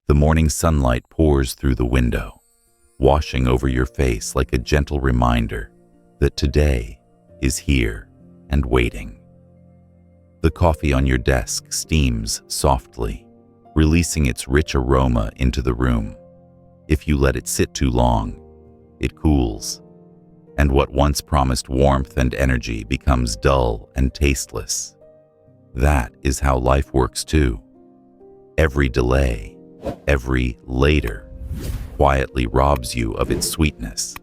The morning sunlight pours through the window, washing over your face like a gentle reminder that today is here and waiting. The coffee on your desk steams softly, releasing its rich aroma into the room. If you let it sit too long, it cools, and what once promised warmth and energy becomes dull and tasteless. That is how life works too. Every delay, every later, quietly robs you of its sweetness.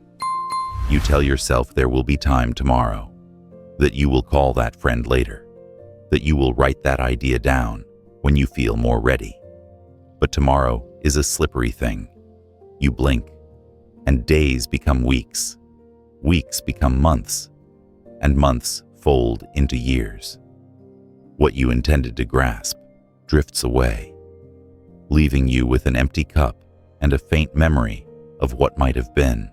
You tell yourself there will be time tomorrow, that you will call that friend later, that you will write that idea down when you feel more ready. But tomorrow is a slippery thing. You blink, and days become weeks. Weeks become months, and months fold into years. What you intended to grasp drifts away, leaving you with an empty cup and a faint memory of what might have been.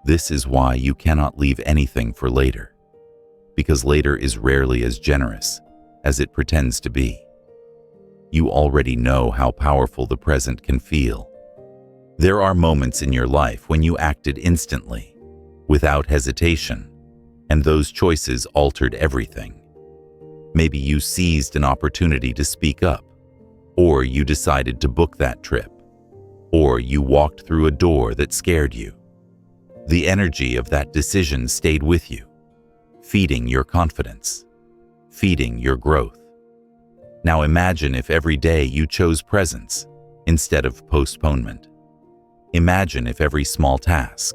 This is why you cannot leave anything for later, because later is rarely as generous as it pretends to be. You already know how powerful the present can feel. There are moments in your life when you acted instantly, without hesitation, and those choices altered everything. Maybe you seized an opportunity to speak up, or you decided to book that trip, or you walked through a door that scared you. The energy of that decision stayed with you, feeding your confidence, feeding your growth. Now imagine if every day you chose presence instead of postponement. Imagine if every small task,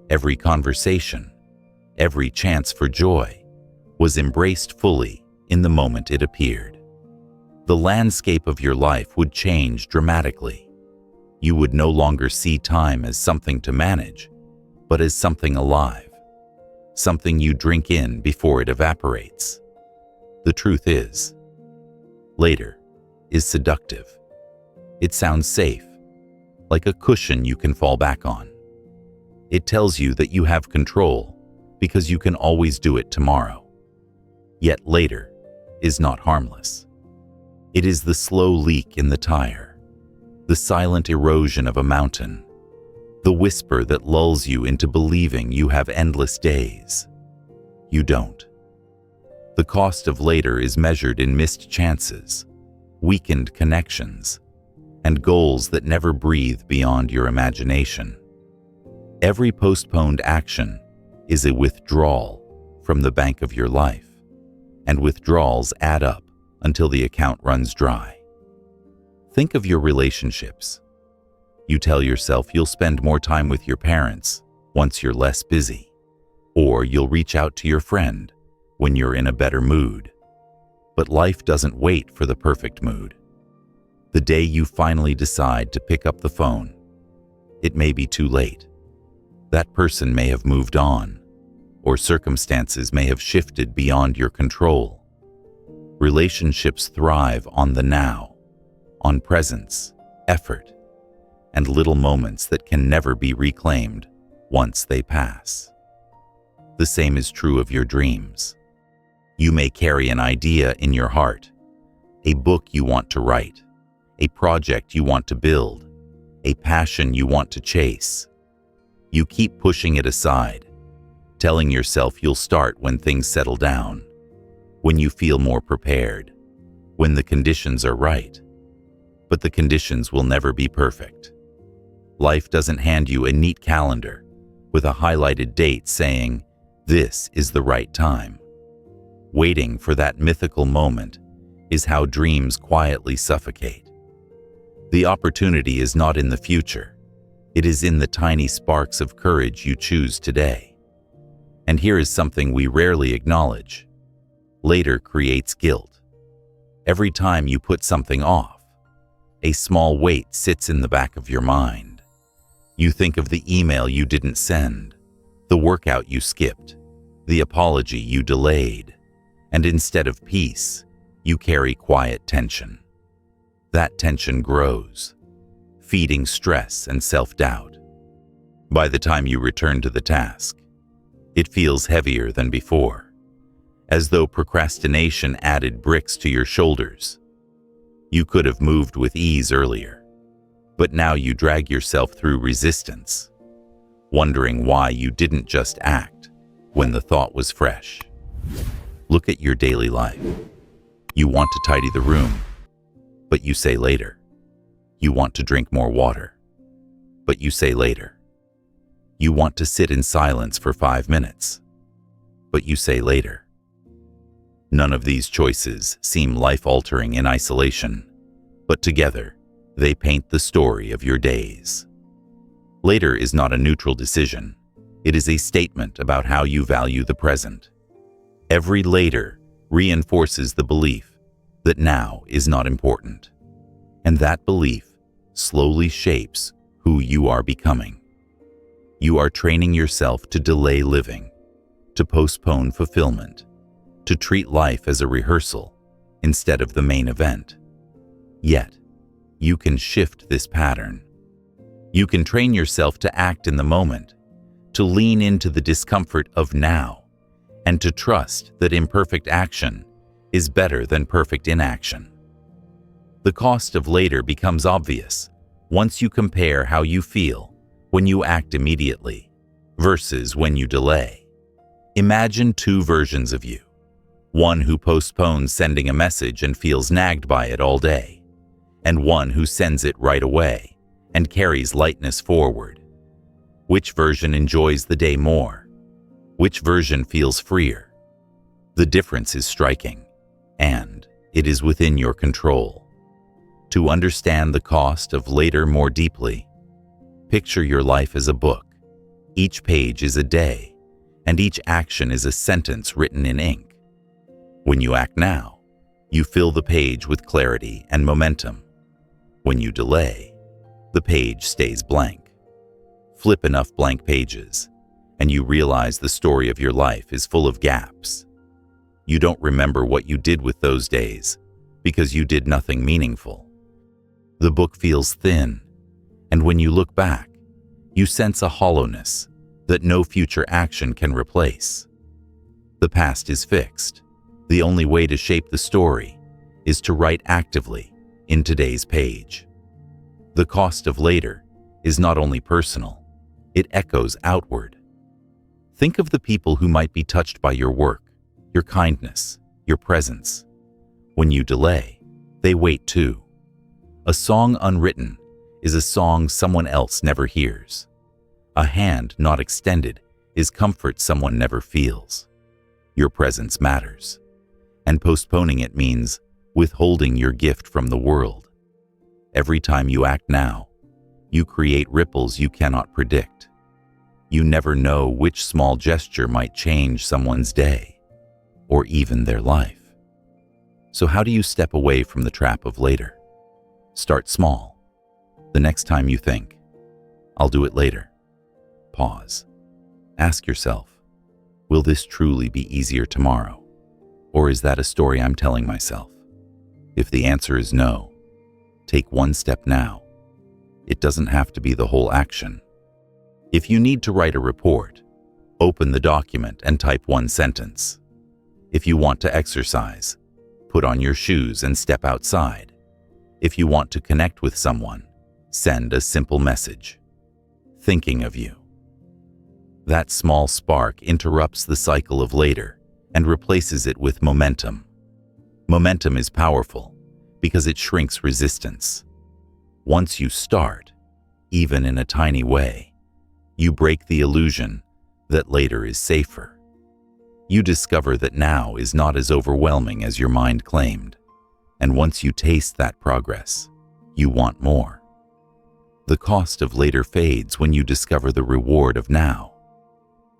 every conversation, every chance for joy was embraced fully in the moment it appeared. The landscape of your life would change dramatically. You would no longer see time as something to manage, but as something alive, something you drink in before it evaporates. The truth is, later is seductive. It sounds safe, like a cushion you can fall back on. It tells you that you have control because you can always do it tomorrow. Yet later is not harmless. It is the slow leak in the tire, the silent erosion of a mountain, the whisper that lulls you into believing you have endless days. You don't. The cost of later is measured in missed chances, weakened connections, and goals that never breathe beyond your imagination. Every postponed action is a withdrawal from the bank of your life, and withdrawals add up until the account runs dry. Think of your relationships. You tell yourself you'll spend more time with your parents once you're less busy, or you'll reach out to your friend when you're in a better mood. But life doesn't wait for the perfect mood. The day you finally decide to pick up the phone, it may be too late. That person may have moved on, or circumstances may have shifted beyond your control. Relationships thrive on the now, on presence, effort, and little moments that can never be reclaimed once they pass. The same is true of your dreams. You may carry an idea in your heart, a book you want to write, a project you want to build, a passion you want to chase. You keep pushing it aside, telling yourself you'll start when things settle down, when you feel more prepared, when the conditions are right. But the conditions will never be perfect. Life doesn't hand you a neat calendar with a highlighted date saying, "This is the right time." Waiting for that mythical moment is how dreams quietly suffocate. The opportunity is not in the future. It is in the tiny sparks of courage you choose today. And here is something we rarely acknowledge. Later creates guilt. Every time you put something off, a small weight sits in the back of your mind. You think of the email you didn't send, the workout you skipped, the apology you delayed, and instead of peace, you carry quiet tension. That tension grows, feeding stress and self-doubt. By the time you return to the task, it feels heavier than before, as though procrastination added bricks to your shoulders. You could have moved with ease earlier, But now you drag yourself through resistance, wondering why you didn't just act when the thought was fresh. Look at your daily life. You want to tidy the room, but you say later. You want to drink more water, but you say later. You want to sit in silence for 5 minutes, but you say later. None of these choices seem life-altering in isolation, but together, they paint the story of your days. Later is not a neutral decision. It is a statement about how you value the present. Every later reinforces the belief that now is not important. And that belief slowly shapes who you are becoming. You are training yourself to delay living, to postpone fulfillment, to treat life as a rehearsal instead of the main event. Yet, you can shift this pattern. You can train yourself to act in the moment, to lean into the discomfort of now, and to trust that imperfect action is better than perfect inaction. The cost of later becomes obvious once you compare how you feel when you act immediately versus when you delay. Imagine two versions of you. One who postpones sending a message and feels nagged by it all day, and one who sends it right away and carries lightness forward. Which version enjoys the day more? Which version feels freer? The difference is striking, and it is within your control. To understand the cost of later more deeply, picture your life as a book. Each page is a day, and each action is a sentence written in ink. When you act now, you fill the page with clarity and momentum. When you delay, the page stays blank. Flip enough blank pages, and you realize the story of your life is full of gaps. You don't remember what you did with those days because you did nothing meaningful. The book feels thin, and when you look back, you sense a hollowness that no future action can replace. The past is fixed. The only way to shape the story is to write actively in today's page. The cost of later is not only personal, it echoes outward. Think of the people who might be touched by your work, your kindness, your presence. When you delay, they wait too. A song unwritten is a song someone else never hears. A hand not extended is comfort someone never feels. Your presence matters, and postponing it means withholding your gift from the world. Every time you act now, you create ripples you cannot predict. You never know which small gesture might change someone's day, or even their life. So how do you step away from the trap of later? Start small. The next time you think, "I'll do it later," pause. Ask yourself, will this truly be easier tomorrow? Or is that a story I'm telling myself? If the answer is no, take one step now. It doesn't have to be the whole action. If you need to write a report, open the document and type one sentence. If you want to exercise, put on your shoes and step outside. If you want to connect with someone, send a simple message. Thinking of you. That small spark interrupts the cycle of later and replaces it with momentum. Momentum is powerful because it shrinks resistance. Once you start, even in a tiny way, you break the illusion that later is safer. You discover that now is not as overwhelming as your mind claimed, and once you taste that progress, you want more. The cost of later fades when you discover the reward of now.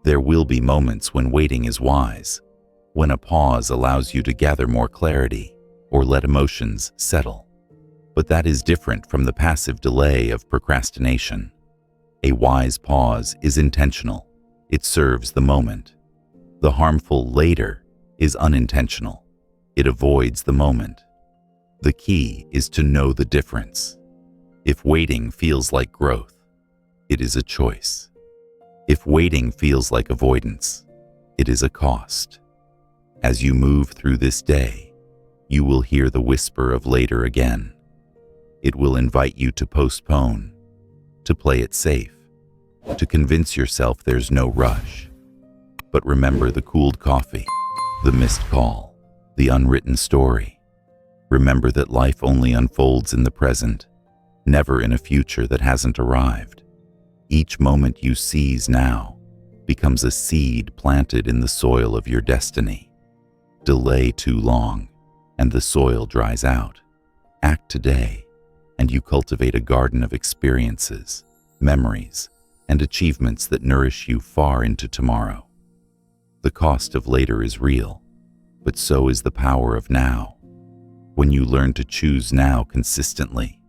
There will be moments when waiting is wise, when a pause allows you to gather more clarity or let emotions settle. But that is different from the passive delay of procrastination. A wise pause is intentional. It serves the moment. The harmful later is unintentional. It avoids the moment. The key is to know the difference. If waiting feels like growth, it is a choice. If waiting feels like avoidance, it is a cost. As you move through this day, you will hear the whisper of later again. It will invite you to postpone, to play it safe, to convince yourself there's no rush. But remember the cooled coffee, the missed call, the unwritten story. Remember that life only unfolds in the present, never in a future that hasn't arrived. Each moment you seize now becomes a seed planted in the soil of your destiny. Delay too long, and the soil dries out. Act today, and you cultivate a garden of experiences, memories, and achievements that nourish you far into tomorrow. The cost of later is real, but so is the power of now. When you learn to choose now consistently,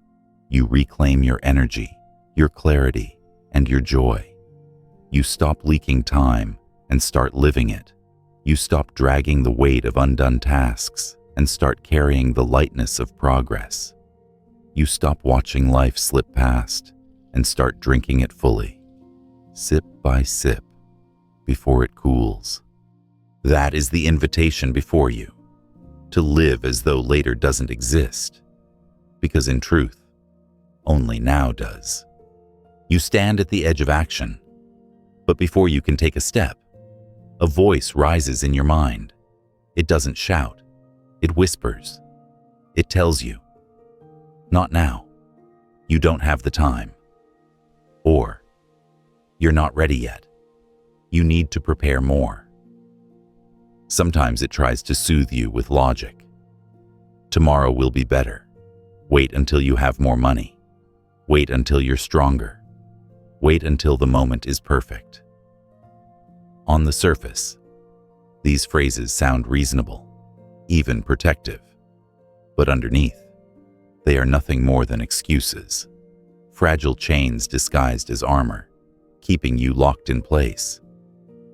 you reclaim your energy, your clarity, and your joy. You stop leaking time and start living it. You stop dragging the weight of undone tasks and start carrying the lightness of progress. You stop watching life slip past and start drinking it fully, sip by sip, before it cools. That is the invitation before you, to live as though later doesn't exist, because in truth, only now does. You stand at the edge of action, but before you can take a step, a voice rises in your mind. It doesn't shout, it whispers. It tells you, not now, you don't have the time. Or, you're not ready yet, you need to prepare more. Sometimes it tries to soothe you with logic. Tomorrow will be better. Wait until you have more money. Wait until you're stronger. Wait until the moment is perfect. On the surface, these phrases sound reasonable, even protective. But underneath, they are nothing more than excuses. Fragile chains disguised as armor, keeping you locked in place.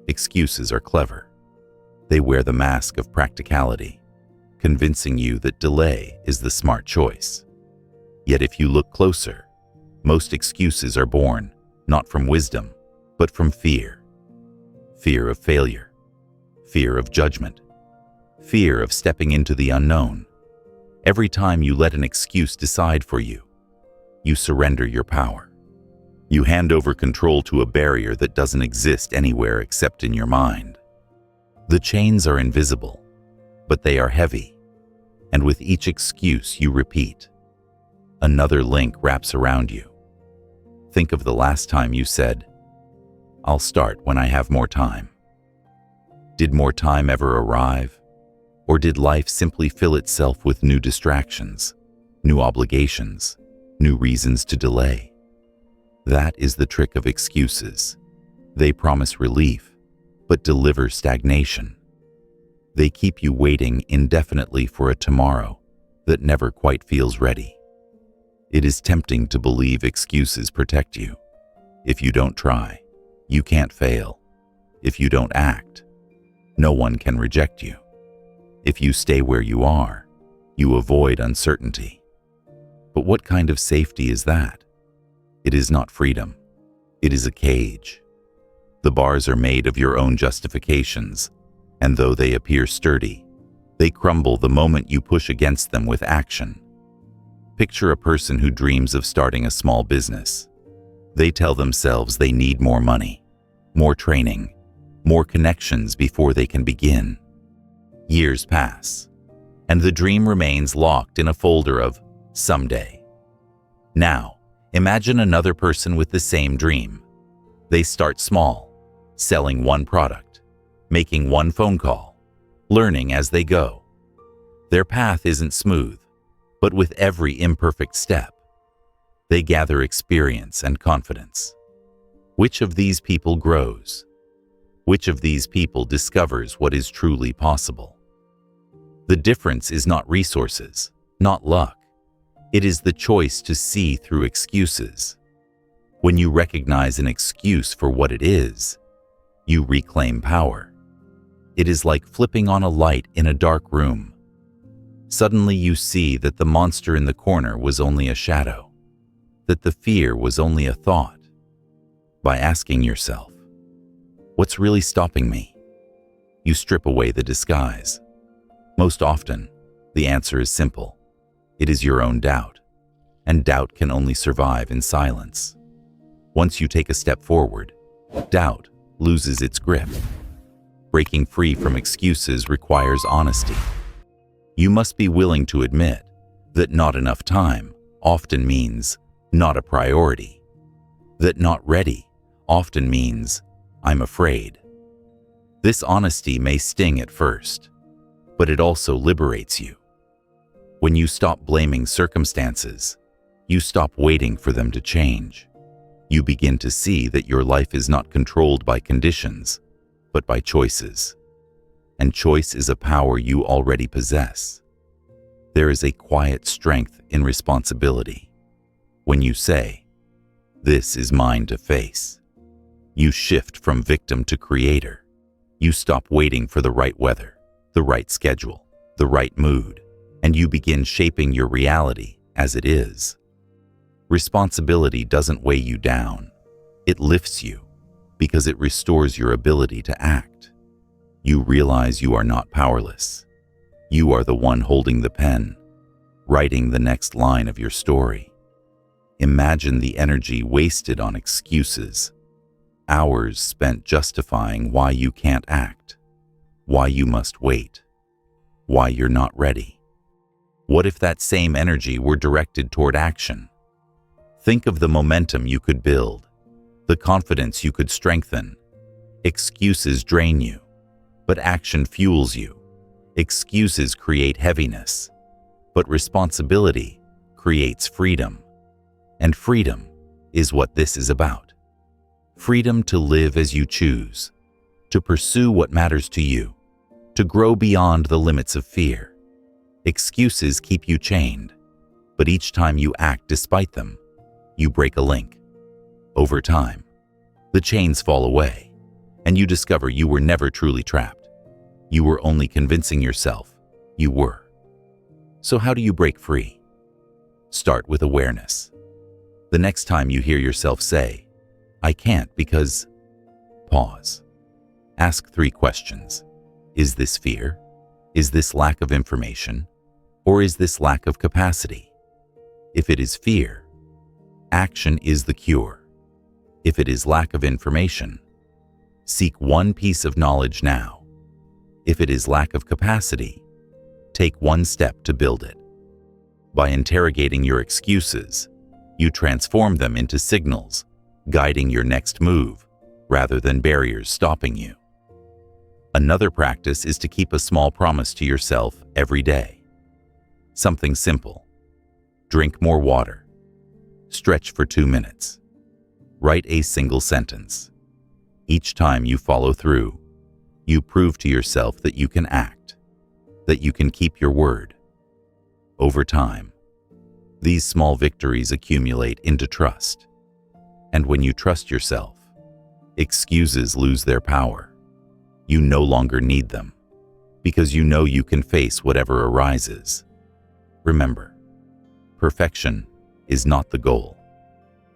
Excuses are clever. They wear the mask of practicality, convincing you that delay is the smart choice. Yet if you look closer, most excuses are born not from wisdom, but from fear. Fear of failure, fear of judgment, fear of stepping into the unknown. Every time you let an excuse decide for you, you surrender your power. You hand over control to a barrier that doesn't exist anywhere except in your mind. The chains are invisible, but they are heavy, and with each excuse you repeat, another link wraps around you. Think of the last time you said, "I'll start when I have more time." Did more time ever arrive? Or did life simply fill itself with new distractions, new obligations, new reasons to delay? That is the trick of excuses. They promise relief, but deliver stagnation. They keep you waiting indefinitely for a tomorrow that never quite feels ready. It is tempting to believe excuses protect you. If you don't try, you can't fail. If you don't act, no one can reject you. If you stay where you are, you avoid uncertainty. But what kind of safety is that? It is not freedom. It is a cage. The bars are made of your own justifications, and though they appear sturdy, they crumble the moment you push against them with action. Picture a person who dreams of starting a small business. They tell themselves they need more money, more training, more connections before they can begin. Years pass, and the dream remains locked in a folder of someday. Now, imagine another person with the same dream. They start small, selling one product, making one phone call, learning as they go. Their path isn't smooth, but with every imperfect step, they gather experience and confidence. Which of these people grows? Which of these people discovers what is truly possible? The difference is not resources, not luck. It is the choice to see through excuses. When you recognize an excuse for what it is, you reclaim power. It is like flipping on a light in a dark room. Suddenly you see that the monster in the corner was only a shadow, that the fear was only a thought. By asking yourself, "What's really stopping me?" you strip away the disguise. Most often, the answer is simple. It is your own doubt. and doubt can only survive in silence. Once you take a step forward, doubt loses its grip. Breaking free from excuses requires honesty. You must be willing to admit that not enough time often means not a priority. That not ready often means I'm afraid. This honesty may sting at first, but it also liberates you. When you stop blaming circumstances, you stop waiting for them to change. You begin to see that your life is not controlled by conditions, but by choices. And choice is a power you already possess. There is a quiet strength in responsibility. When you say, "This is mine to face," you shift from victim to creator. You stop waiting for the right weather, the right schedule, the right mood, and you begin shaping your reality as it is. Responsibility doesn't weigh you down. It lifts you because it restores your ability to act. You realize you are not powerless. You are the one holding the pen, writing the next line of your story. Imagine the energy wasted on excuses, hours spent justifying why you can't act, why you must wait, why you're not ready. What if that same energy were directed toward action? Think of the momentum you could build, the confidence you could strengthen. Excuses drain you, but action fuels you. Excuses create heaviness, but responsibility creates freedom. And freedom is what this is about. Freedom to live as you choose, to pursue what matters to you, to grow beyond the limits of fear. Excuses keep you chained, but each time you act despite them, you break a link. Over time, the chains fall away, and you discover you were never truly trapped. You were only convincing yourself you were. So how do you break free? Start with awareness. The next time you hear yourself say, "I can't because," pause. Ask 3 questions. Is this fear? Is this lack of information? Or is this lack of capacity? If it is fear, action is the cure. If it is lack of information, seek one piece of knowledge now. If it is lack of capacity, take one step to build it. By interrogating your excuses, you transform them into signals, guiding your next move, rather than barriers stopping you. Another practice is to keep a small promise to yourself every day. Something simple. Drink more water. Stretch for 2 minutes. Write a single sentence. Each time you follow through, you prove to yourself that you can act, that you can keep your word. Over time, these small victories accumulate into trust. And when you trust yourself, excuses lose their power. You no longer need them, because you know you can face whatever arises. Remember, perfection is not the goal.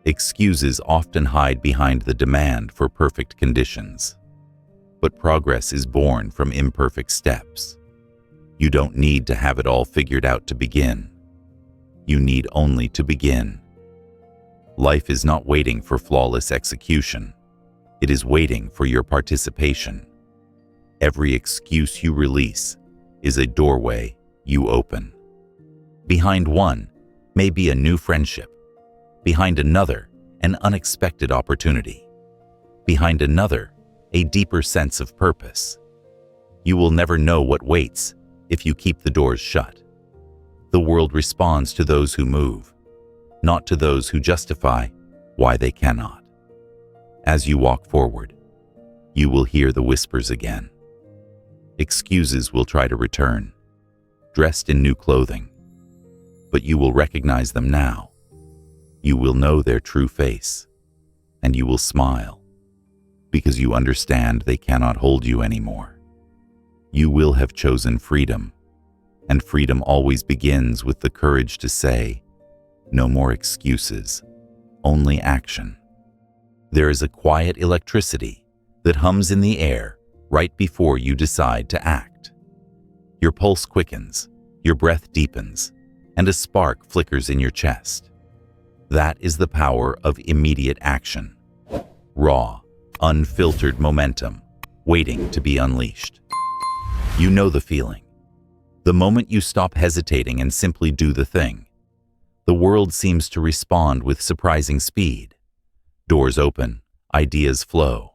Excuses often hide behind the demand for perfect conditions. But progress is born from imperfect steps. You don't need to have it all figured out to begin. You need only to begin. Life is not waiting for flawless execution. It is waiting for your participation. Every excuse you release is a doorway you open. Behind one may be a new friendship. Behind another, an unexpected opportunity. Behind another, a deeper sense of purpose. You will never know what waits if you keep the doors shut. The world responds to those who move, not to those who justify why they cannot. As you walk forward, you will hear the whispers again. Excuses will try to return, dressed in new clothing, but you will recognize them now. You will know their true face, and you will smile, because you understand they cannot hold you anymore. You will have chosen freedom, and freedom always begins with the courage to say, "No more excuses, only action." There is a quiet electricity that hums in the air right before you decide to act. Your pulse quickens, your breath deepens, and a spark flickers in your chest. That is the power of immediate action. Raw, unfiltered momentum, waiting to be unleashed. You know the feeling. The moment you stop hesitating and simply do the thing, the world seems to respond with surprising speed. Doors open, ideas flow,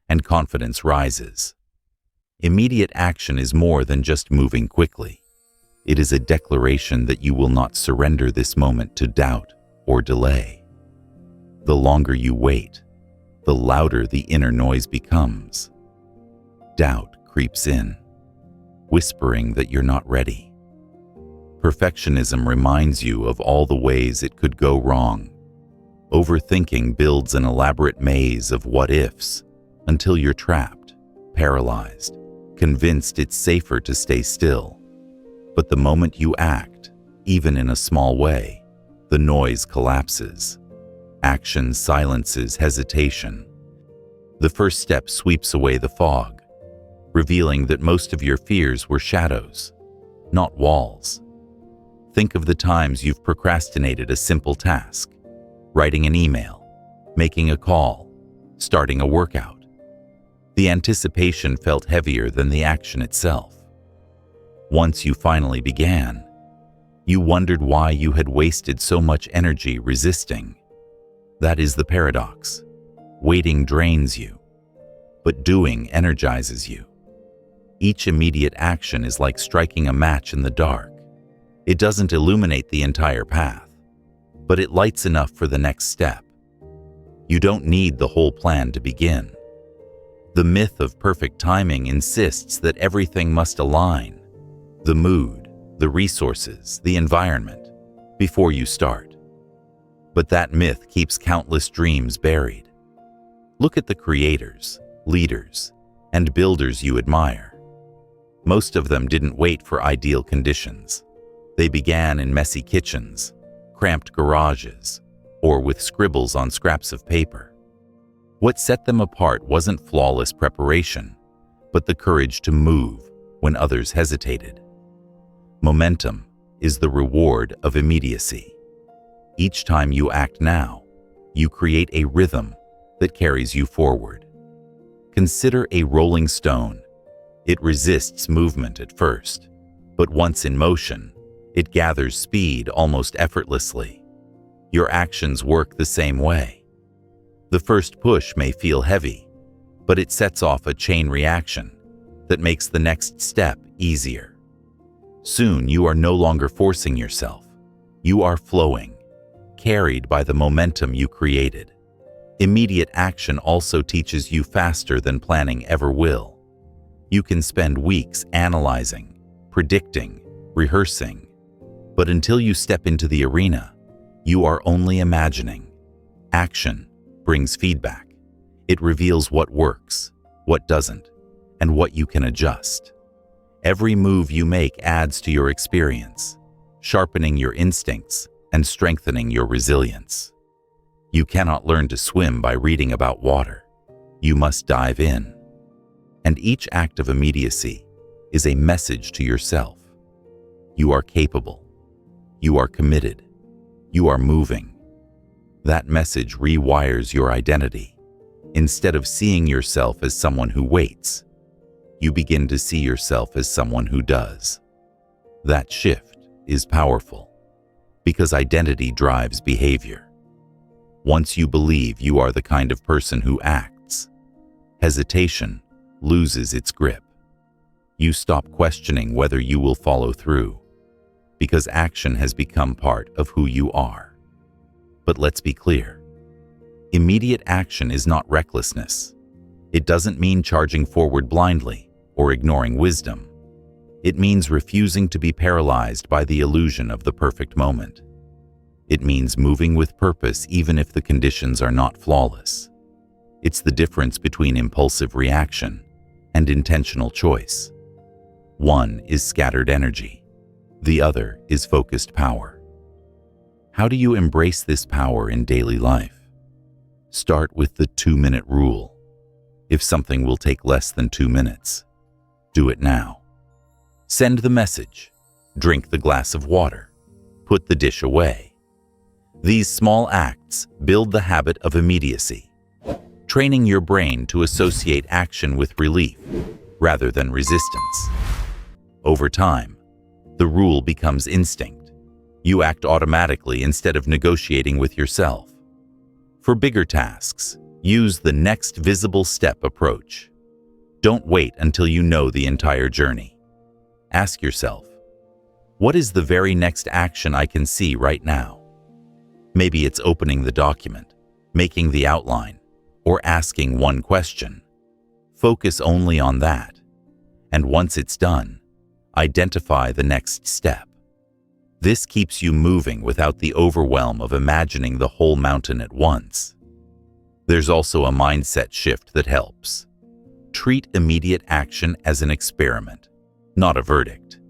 and confidence rises. Immediate action is more than just moving quickly. It is a declaration that you will not surrender this moment to doubt or delay. The longer you wait, the louder the inner noise becomes. Doubt creeps in, whispering that you're not ready. Perfectionism reminds you of all the ways it could go wrong. Overthinking builds an elaborate maze of what-ifs until you're trapped, paralyzed, convinced it's safer to stay still. But the moment you act, even in a small way, the noise collapses. Action silences hesitation. The first step sweeps away the fog, revealing that most of your fears were shadows, not walls. Think of the times you've procrastinated a simple task: writing an email, making a call, starting a workout. The anticipation felt heavier than the action itself. Once you finally began, you wondered why you had wasted so much energy resisting. That is the paradox. Waiting drains you, but doing energizes you. Each immediate action is like striking a match in the dark. It doesn't illuminate the entire path, but it lights enough for the next step. You don't need the whole plan to begin. The myth of perfect timing insists that everything must align: the mood, the resources, the environment, before you start. But that myth keeps countless dreams buried. Look at the creators, leaders, and builders you admire. Most of them didn't wait for ideal conditions. They began in messy kitchens, cramped garages, or with scribbles on scraps of paper. What set them apart wasn't flawless preparation, but the courage to move when others hesitated. Momentum is the reward of immediacy. Each time you act now, you create a rhythm that carries you forward. Consider a rolling stone. It resists movement at first, but once in motion, it gathers speed almost effortlessly. Your actions work the same way. The first push may feel heavy, but it sets off a chain reaction that makes the next step easier. Soon you are no longer forcing yourself. You are flowing, carried by the momentum you created. Immediate action also teaches you faster than planning ever will. You can spend weeks analyzing, predicting, rehearsing, but until you step into the arena, you are only imagining. Action brings feedback. It reveals what works, what doesn't, and what you can adjust. Every move you make adds to your experience, sharpening your instincts and strengthening your resilience. You cannot learn to swim by reading about water. You must dive in. And each act of immediacy is a message to yourself. You are capable. You are committed. You are moving. That message rewires your identity. Instead of seeing yourself as someone who waits, you begin to see yourself as someone who does. That shift is powerful because identity drives behavior. Once you believe you are the kind of person who acts, hesitation loses its grip. You stop questioning whether you will follow through because action has become part of who you are. But let's be clear. Immediate action is not recklessness. It doesn't mean charging forward blindly or ignoring wisdom. It means refusing to be paralyzed by the illusion of the perfect moment. It means moving with purpose even if the conditions are not flawless. It's the difference between impulsive reaction and intentional choice. One is scattered energy. The other is focused power. How do you embrace this power in daily life? Start with the 2-minute rule. If something will take less than 2 minutes, do it now. Send the message. Drink the glass of water. Put the dish away. These small acts build the habit of immediacy, training your brain to associate action with relief rather than resistance. Over time, the rule becomes instinct. You act automatically instead of negotiating with yourself. For bigger tasks, use the next visible step approach. Don't wait until you know the entire journey. Ask yourself, what is the very next action I can see right now? Maybe it's opening the document, making the outline, or asking one question. Focus only on that. And once it's done, identify the next step. This keeps you moving without the overwhelm of imagining the whole mountain at once. There's also a mindset shift that helps. Treat immediate action as an experiment, not a verdict.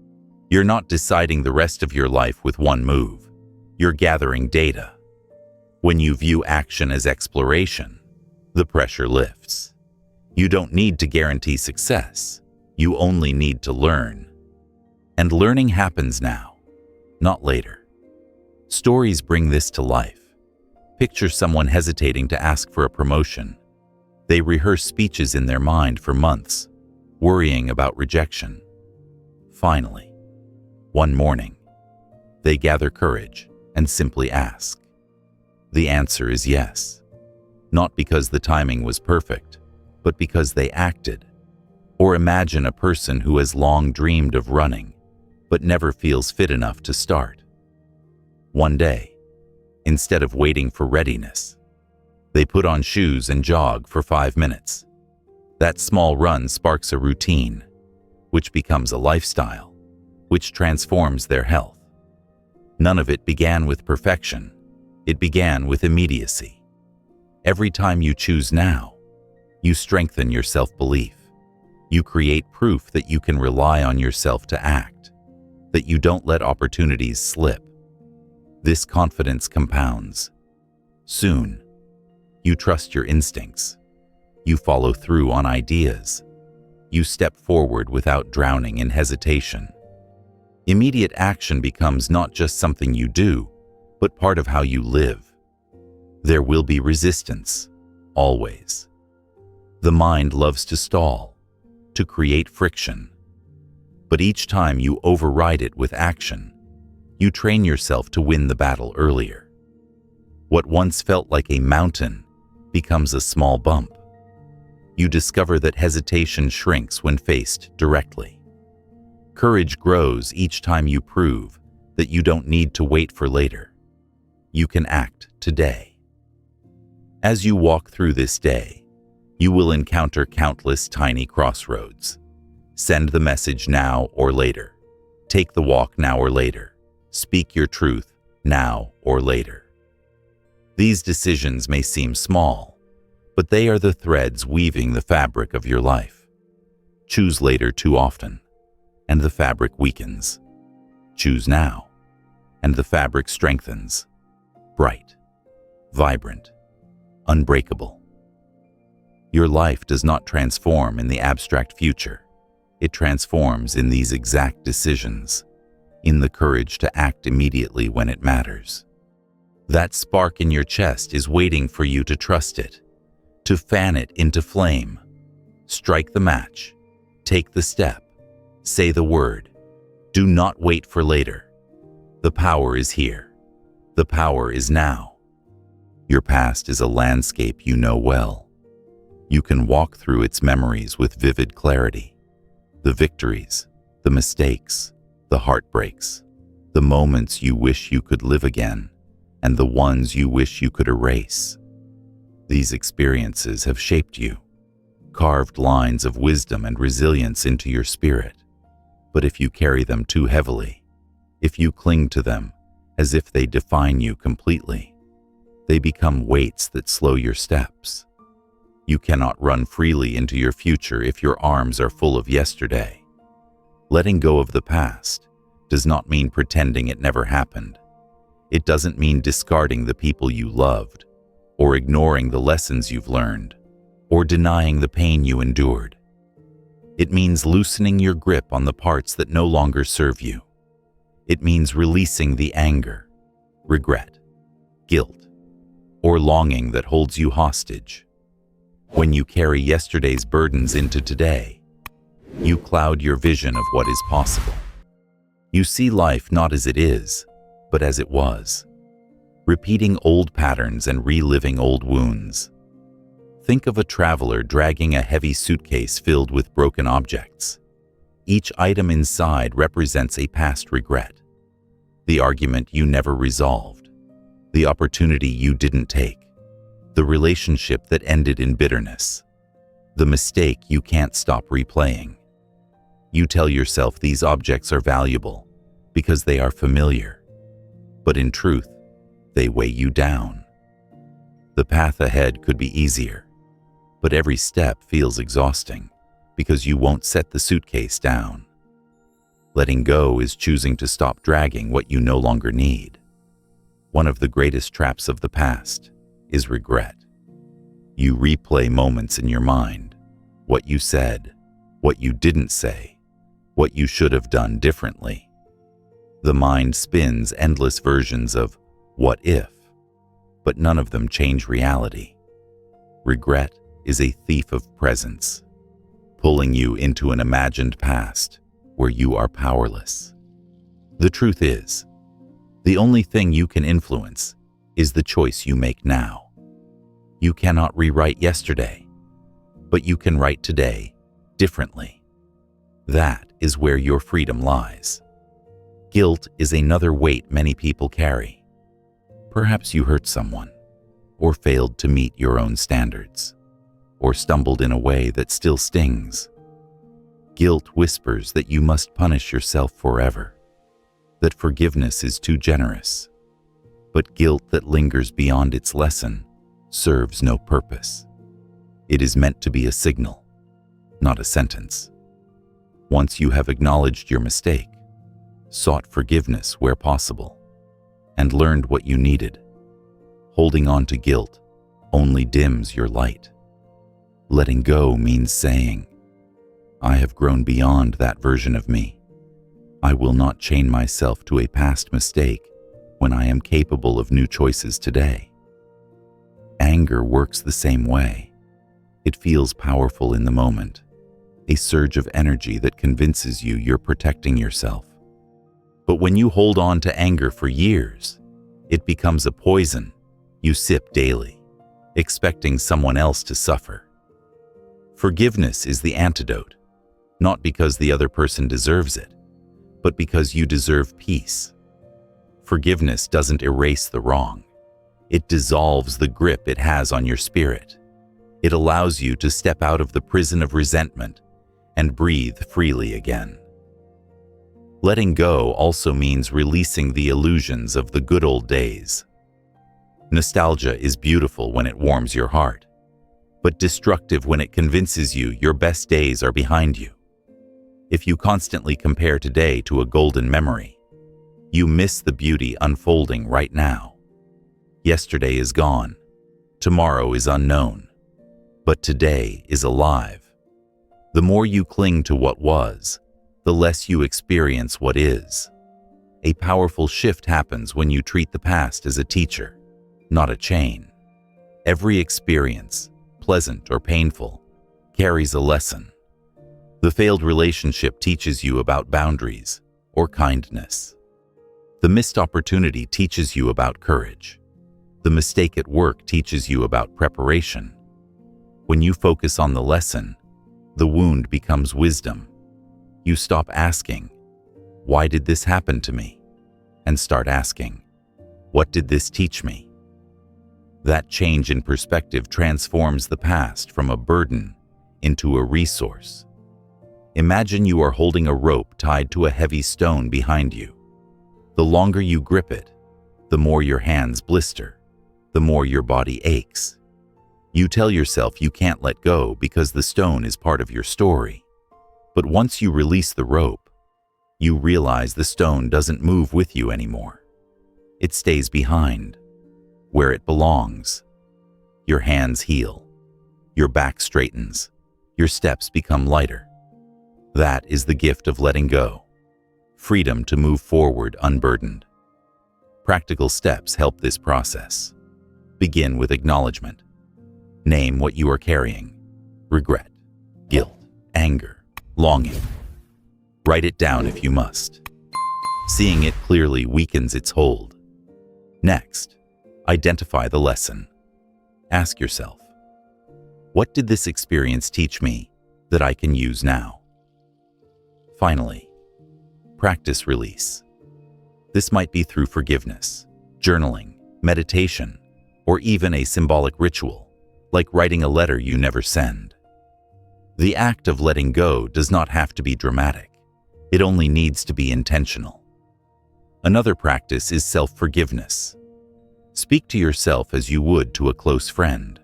You're not deciding the rest of your life with one move. You're gathering data. When you view action as exploration, the pressure lifts. You don't need to guarantee success. You only need to learn. And learning happens now, not later. Stories bring this to life. Picture someone hesitating to ask for a promotion. They rehearse speeches in their mind for months, worrying about rejection. Finally, one morning, they gather courage and simply ask. The answer is yes, not because the timing was perfect, but because they acted. Or imagine a person who has long dreamed of running, but never feels fit enough to start. One day, instead of waiting for readiness, they put on shoes and jog for 5 minutes. That small run sparks a routine, which becomes a lifestyle, which transforms their health. None of it began with perfection. It began with immediacy. Every time you choose now, you strengthen your self-belief. You create proof that you can rely on yourself to act, that you don't let opportunities slip. This confidence compounds. Soon, you trust your instincts. You follow through on ideas. You step forward without drowning in hesitation. Immediate action becomes not just something you do, but part of how you live. There will be resistance, always. The mind loves to stall, to create friction. But each time you override it with action, you train yourself to win the battle earlier. What once felt like a mountain becomes a small bump. You discover that hesitation shrinks when faced directly. Courage grows each time you prove that you don't need to wait for later. You can act today. As you walk through this day, you will encounter countless tiny crossroads. Send the message now or later. Take the walk now or later. Speak your truth now or later. These decisions may seem small, but they are the threads weaving the fabric of your life. Choose later too often, and the fabric weakens. Choose now, and the fabric strengthens. Bright, vibrant, unbreakable. Your life does not transform in the abstract future. It transforms in these exact decisions, in the courage to act immediately when it matters. That spark in your chest is waiting for you to trust it, to fan it into flame. Strike the match, take the step, say the word. Do not wait for later. The power is here. The power is now. Your past is a landscape you know well. You can walk through its memories with vivid clarity. The victories, the mistakes, the heartbreaks, the moments you wish you could live again, and the ones you wish you could erase. These experiences have shaped you, carved lines of wisdom and resilience into your spirit. But if you carry them too heavily, if you cling to them as if they define you completely, they become weights that slow your steps. You cannot run freely into your future if your arms are full of yesterday. Letting go of the past does not mean pretending it never happened. It doesn't mean discarding the people you loved, or ignoring the lessons you've learned, or denying the pain you endured. It means loosening your grip on the parts that no longer serve you. It means releasing the anger, regret, guilt, or longing that holds you hostage. When you carry yesterday's burdens into today, you cloud your vision of what is possible. You see life not as it is, but as it was, repeating old patterns and reliving old wounds. Think of a traveler dragging a heavy suitcase filled with broken objects. Each item inside represents a past regret, the argument you never resolved, the opportunity you didn't take, the relationship that ended in bitterness, the mistake you can't stop replaying. You tell yourself these objects are valuable because they are familiar, but in truth, they weigh you down. The path ahead could be easier, but every step feels exhausting because you won't set the suitcase down. Letting go is choosing to stop dragging what you no longer need. One of the greatest traps of the past is regret. You replay moments in your mind, what you said, what you didn't say, what you should have done differently. The mind spins endless versions of what if, but none of them change reality. Regret is a thief of presence, pulling you into an imagined past where you are powerless. The truth is, the only thing you can influence is the choice you make now. You cannot rewrite yesterday, but you can write today differently. That is where your freedom lies. Guilt is another weight many people carry. Perhaps you hurt someone, or failed to meet your own standards, or stumbled in a way that still stings. Guilt whispers that you must punish yourself forever, that forgiveness is too generous. But guilt that lingers beyond its lesson serves no purpose. It is meant to be a signal, not a sentence. Once you have acknowledged your mistake, sought forgiveness where possible, and learned what you needed, holding on to guilt only dims your light. Letting go means saying, I have grown beyond that version of me. I will not chain myself to a past mistake when I am capable of new choices today. Anger works the same way. It feels powerful in the moment, a surge of energy that convinces you you're protecting yourself. But when you hold on to anger for years, it becomes a poison you sip daily, expecting someone else to suffer. Forgiveness is the antidote, not because the other person deserves it, but because you deserve peace. Forgiveness doesn't erase the wrong. It dissolves the grip it has on your spirit. It allows you to step out of the prison of resentment and breathe freely again. Letting go also means releasing the illusions of the good old days. Nostalgia is beautiful when it warms your heart, but destructive when it convinces you your best days are behind you. If you constantly compare today to a golden memory, you miss the beauty unfolding right now. Yesterday is gone, tomorrow is unknown, but today is alive. The more you cling to what was, the less you experience what is. A powerful shift happens when you treat the past as a teacher, not a chain. Every experience, pleasant or painful, carries a lesson. The failed relationship teaches you about boundaries or kindness. The missed opportunity teaches you about courage. The mistake at work teaches you about preparation. When you focus on the lesson, the wound becomes wisdom. You stop asking, "Why did this happen to me?" and start asking, "What did this teach me?" That change in perspective transforms the past from a burden into a resource. Imagine you are holding a rope tied to a heavy stone behind you. The longer you grip it, the more your hands blister, the more your body aches. You tell yourself you can't let go because the stone is part of your story. But once you release the rope, you realize the stone doesn't move with you anymore. It stays behind, where it belongs. Your hands heal, your back straightens, your steps become lighter. That is the gift of letting go, freedom to move forward unburdened. Practical steps help this process. Begin with acknowledgement. Name what you are carrying: regret, guilt, anger, longing. Write it down if you must. Seeing it clearly weakens its hold. Next, identify the lesson. Ask yourself, what did this experience teach me that I can use now? Finally, practice release. This might be through forgiveness, journaling, meditation, or even a symbolic ritual, like writing a letter you never send. The act of letting go does not have to be dramatic. It only needs to be intentional. Another practice is self-forgiveness. Speak to yourself as you would to a close friend.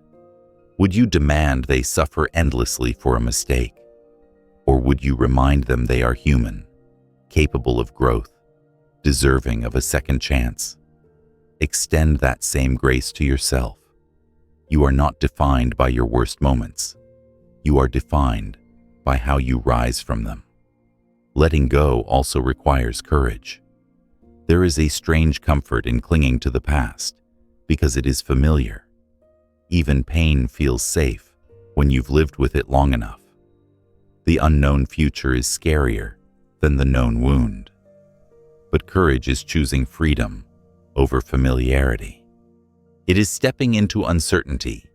Would you demand they suffer endlessly for a mistake? Or would you remind them they are human, capable of growth, deserving of a second chance? Extend that same grace to yourself. You are not defined by your worst moments. You are defined by how you rise from them. Letting go also requires courage. There is a strange comfort in clinging to the past because it is familiar. Even pain feels safe when you've lived with it long enough. The unknown future is scarier than the known wound. But courage is choosing freedom over familiarity. It is stepping into uncertainty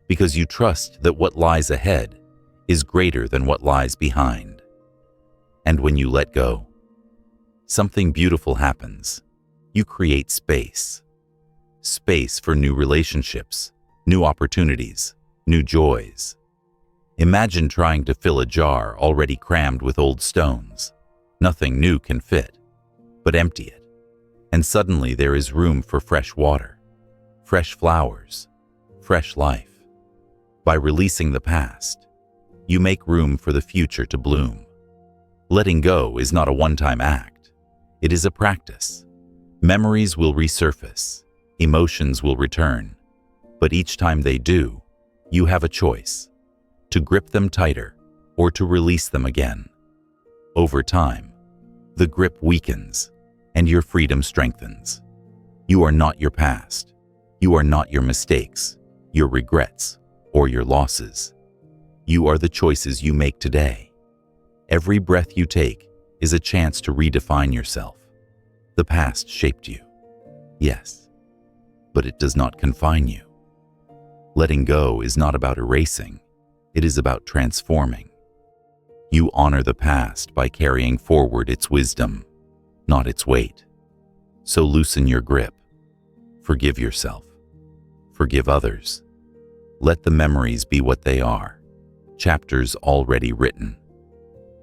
because you trust that what lies ahead is greater than what lies behind. And when you let go, something beautiful happens. You create space. Space for new relationships, new opportunities, new joys. Imagine trying to fill a jar already crammed with old stones. Nothing new can fit, but empty it. And suddenly there is room for fresh water, fresh flowers, fresh life. By releasing the past, you make room for the future to bloom. Letting go is not a one-time act. It is a practice. Memories will resurface, emotions will return, but each time they do, you have a choice: to grip them tighter or to release them again. Over time, the grip weakens and your freedom strengthens. You are not your past. You are not your mistakes, your regrets, or your losses. You are the choices you make today. Every breath you take is a chance to redefine yourself. The past shaped you, yes, but it does not confine you. Letting go is not about erasing, it is about transforming. You honor the past by carrying forward its wisdom, not its weight. So loosen your grip. Forgive yourself. Forgive others. Let the memories be what they are, chapters already written.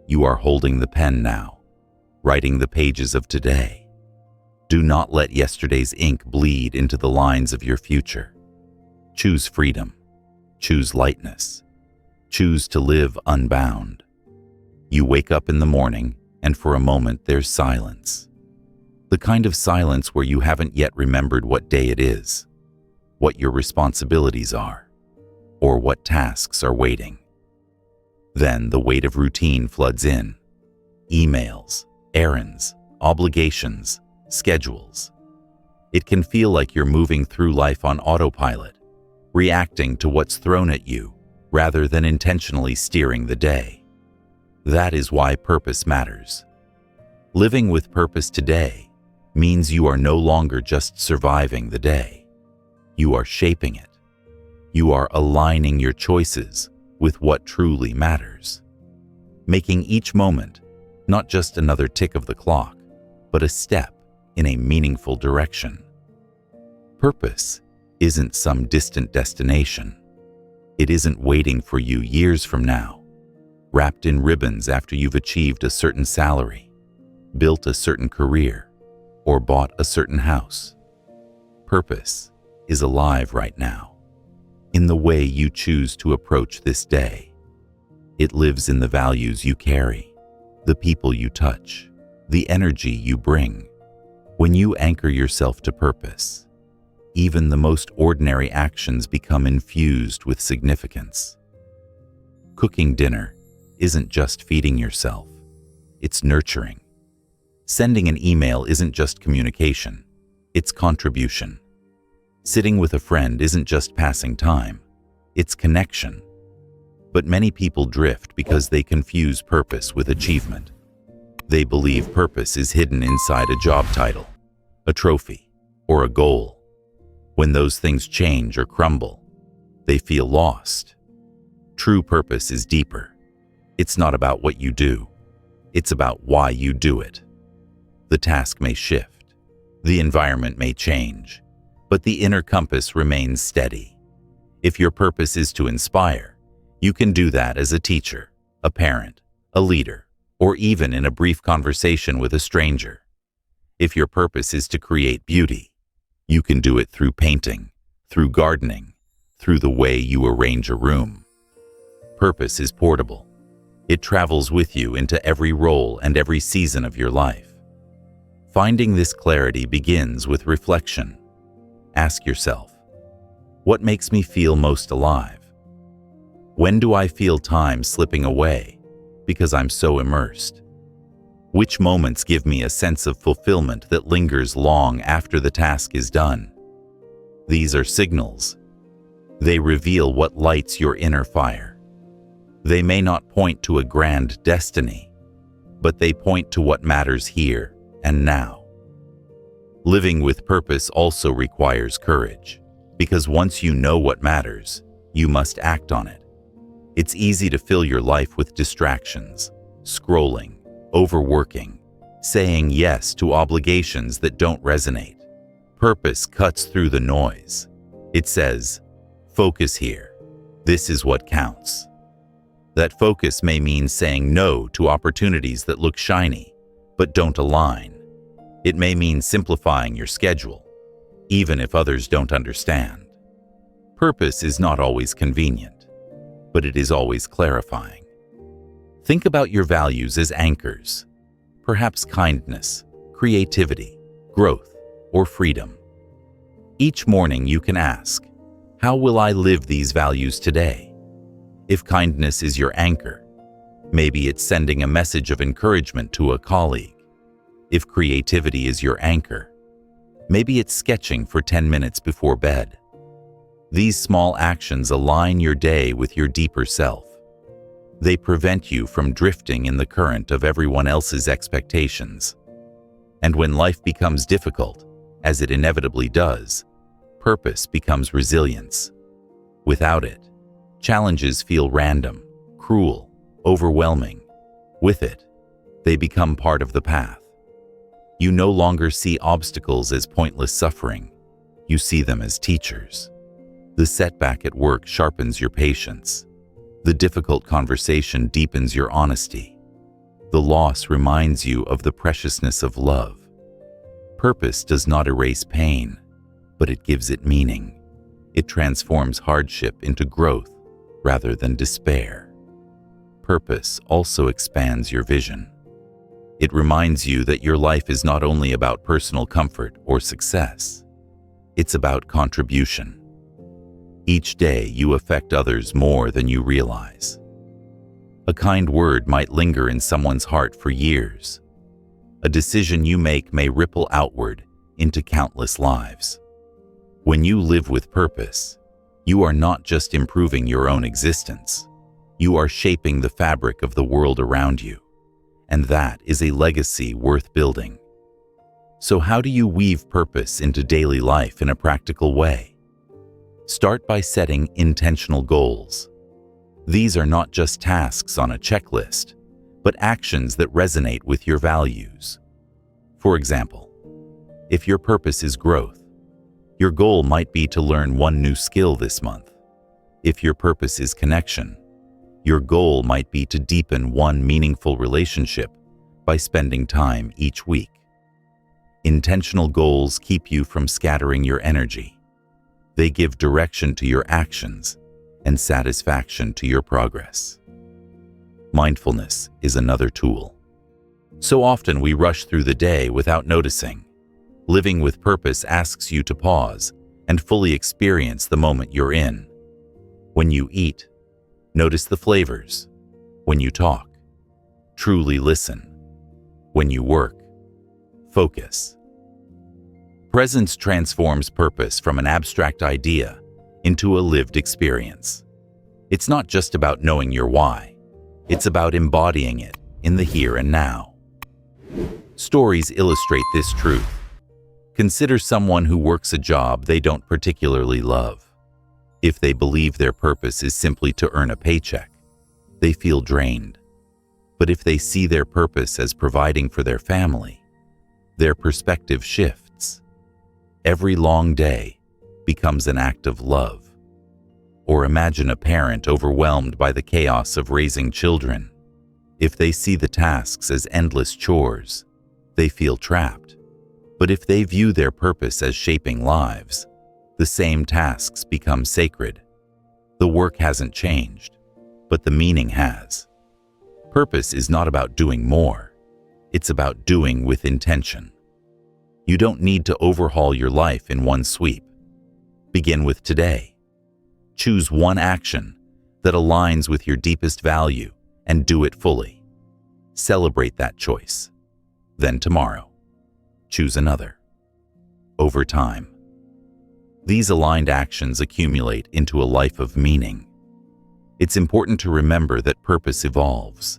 You are holding the pen now, writing the pages of today. Do not let yesterday's ink bleed into the lines of your future. Choose freedom. Choose lightness. Choose to live unbound. You wake up in the morning, and for a moment there's silence. The kind of silence where you haven't yet remembered what day it is, what your responsibilities are, or what tasks are waiting. Then the weight of routine floods in. Emails, errands, obligations, schedules. It can feel like you're moving through life on autopilot, reacting to what's thrown at you rather than intentionally steering the day. That is why purpose matters. Living with purpose today means you are no longer just surviving the day. You are shaping it. You are aligning your choices with what truly matters, making each moment not just another tick of the clock, but a step in a meaningful direction. Purpose isn't some distant destination. It isn't waiting for you years from now, wrapped in ribbons after you've achieved a certain salary, built a certain career, or bought a certain house. Purpose is alive right now, in the way you choose to approach this day. It lives in the values you carry, the people you touch, the energy you bring. When you anchor yourself to purpose, even the most ordinary actions become infused with significance. Cooking dinner isn't just feeding yourself, it's nurturing. Sending an email isn't just communication, It's contribution. Sitting with a friend isn't just passing time, it's connection. But many people drift because they confuse purpose with achievement. They believe purpose is hidden inside a job title, a trophy, or a goal. When those things change or crumble, they feel lost. True purpose is deeper. It's not about what you do. It's about why you do it. The task may shift. The environment may change. But the inner compass remains steady. If your purpose is to inspire, you can do that as a teacher, a parent, a leader, or even in a brief conversation with a stranger. If your purpose is to create beauty, you can do it through painting, through gardening, through the way you arrange a room. Purpose is portable. It travels with you into every role and every season of your life. Finding this clarity begins with reflection. Ask yourself, what makes me feel most alive? When do I feel time slipping away because I'm so immersed? Which moments give me a sense of fulfillment that lingers long after the task is done? These are signals. They reveal what lights your inner fire. They may not point to a grand destiny, but they point to what matters here and now. Living with purpose also requires courage, because once you know what matters, you must act on it. It's easy to fill your life with distractions, scrolling, overworking, saying yes to obligations that don't resonate. Purpose cuts through the noise. It says, focus here. This is what counts. That focus may mean saying no to opportunities that look shiny, but don't align. It may mean simplifying your schedule, even if others don't understand. Purpose is not always convenient, but it is always clarifying. Think about your values as anchors, perhaps kindness, creativity, growth, or freedom. Each morning you can ask, how will I live these values today? If kindness is your anchor, maybe it's sending a message of encouragement to a colleague. If creativity is your anchor, maybe it's sketching for 10 minutes before bed. These small actions align your day with your deeper self. They prevent you from drifting in the current of everyone else's expectations. And when life becomes difficult, as it inevitably does, purpose becomes resilience. Without it, challenges feel random, cruel, overwhelming. With it, they become part of the path. You no longer see obstacles as pointless suffering. You see them as teachers. The setback at work sharpens your patience. The difficult conversation deepens your honesty. The loss reminds you of the preciousness of love. Purpose does not erase pain, but it gives it meaning. It transforms hardship into growth rather than despair. Purpose also expands your vision. It reminds you that your life is not only about personal comfort or success. It's about contribution. Each day you affect others more than you realize. A kind word might linger in someone's heart for years. A decision you make may ripple outward into countless lives. When you live with purpose, you are not just improving your own existence. You are shaping the fabric of the world around you. And that is a legacy worth building. So how do you weave purpose into daily life in a practical way? Start by setting intentional goals. These are not just tasks on a checklist, but actions that resonate with your values. For example, if your purpose is growth, your goal might be to learn one new skill this month. If your purpose is connection, your goal might be to deepen one meaningful relationship by spending time each week. Intentional goals keep you from scattering your energy. They give direction to your actions and satisfaction to your progress. Mindfulness is another tool. So often we rush through the day without noticing. Living with purpose asks you to pause and fully experience the moment you're in. When you eat, notice the flavors. When you talk, truly listen. When you work, focus. Presence transforms purpose from an abstract idea into a lived experience. It's not just about knowing your why. It's about embodying it in the here and now. Stories illustrate this truth. Consider someone who works a job they don't particularly love. If they believe their purpose is simply to earn a paycheck, they feel drained. But if they see their purpose as providing for their family, their perspective shifts. Every long day becomes an act of love. Or imagine a parent overwhelmed by the chaos of raising children. If they see the tasks as endless chores, they feel trapped. But if they view their purpose as shaping lives, the same tasks become sacred. The work hasn't changed, but the meaning has. Purpose is not about doing more. It's about doing with intention. You don't need to overhaul your life in one sweep. Begin with today. Choose one action that aligns with your deepest value and do it fully. Celebrate that choice. Then tomorrow, choose another. Over time, these aligned actions accumulate into a life of meaning. It's important to remember that purpose evolves.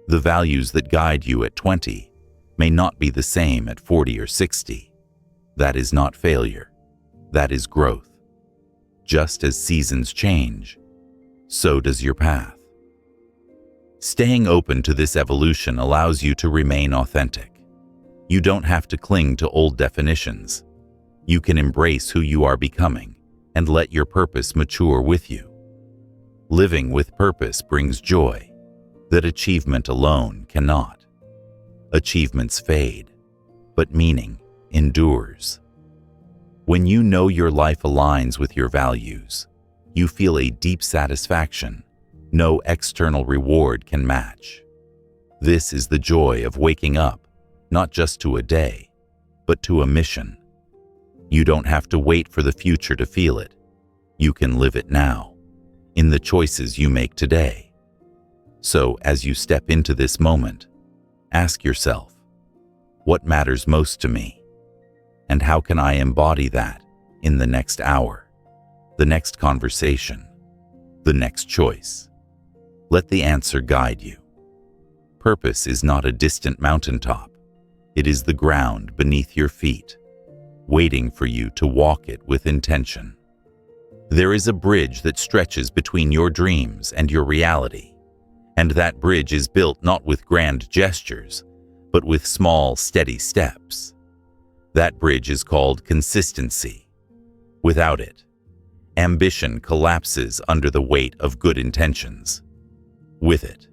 The values that guide you at 20 may not be the same at 40 or 60. That is not failure. That is growth. Just as seasons change, so does your path. Staying open to this evolution allows you to remain authentic. You don't have to cling to old definitions. You can embrace who you are becoming and let your purpose mature with you. Living with purpose brings joy that achievement alone cannot. Achievements fade, but meaning endures. When you know your life aligns with your values, you feel a deep satisfaction no external reward can match. This is the joy of waking up, not just to a day, but to a mission. You don't have to wait for the future to feel it. You can live it now, in the choices you make today. So, as you step into this moment, ask yourself, what matters most to me? And how can I embody that in the next hour, the next conversation, the next choice? Let the answer guide you. Purpose is not a distant mountaintop. It is the ground beneath your feet, waiting for you to walk it with intention. There is a bridge that stretches between your dreams and your reality, and that bridge is built not with grand gestures, but with small, steady steps. That bridge is called consistency. Without it, ambition collapses under the weight of good intentions. With it,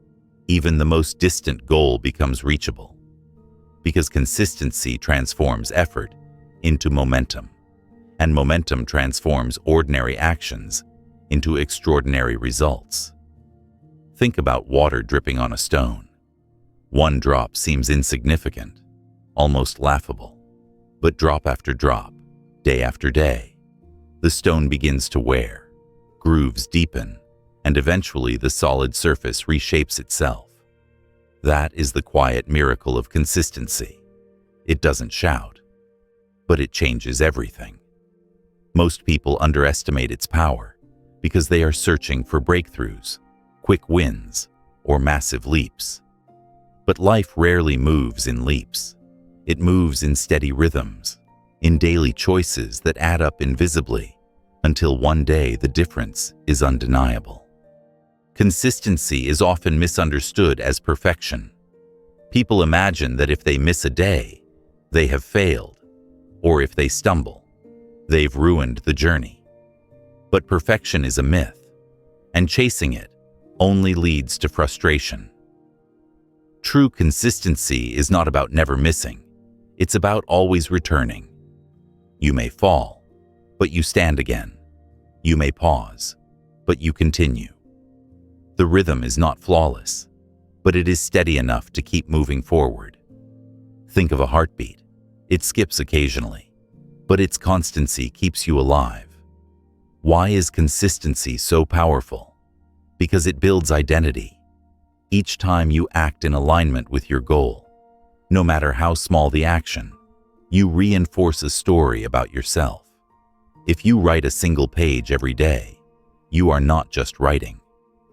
even the most distant goal becomes reachable, because consistency transforms effort into momentum, and momentum transforms ordinary actions into extraordinary results. Think about water dripping on a stone. One drop seems insignificant, almost laughable, but drop after drop, day after day, the stone begins to wear, grooves deepen, and eventually the solid surface reshapes itself. That is the quiet miracle of consistency. It doesn't shout, but it changes everything. Most people underestimate its power because they are searching for breakthroughs, quick wins, or massive leaps. But life rarely moves in leaps. It moves in steady rhythms, in daily choices that add up invisibly, until one day the difference is undeniable. Consistency is often misunderstood as perfection. People imagine that if they miss a day, they have failed, or if they stumble, they've ruined the journey. But perfection is a myth, and chasing it only leads to frustration. True consistency is not about never missing. It's about always returning. You may fall, but you stand again. You may pause, but you continue. The rhythm is not flawless, but it is steady enough to keep moving forward. Think of a heartbeat. It skips occasionally, but its constancy keeps you alive. Why is consistency so powerful? Because it builds identity. Each time you act in alignment with your goal, no matter how small the action, You reinforce a story about yourself. If you write a single page every day, you are not just writing,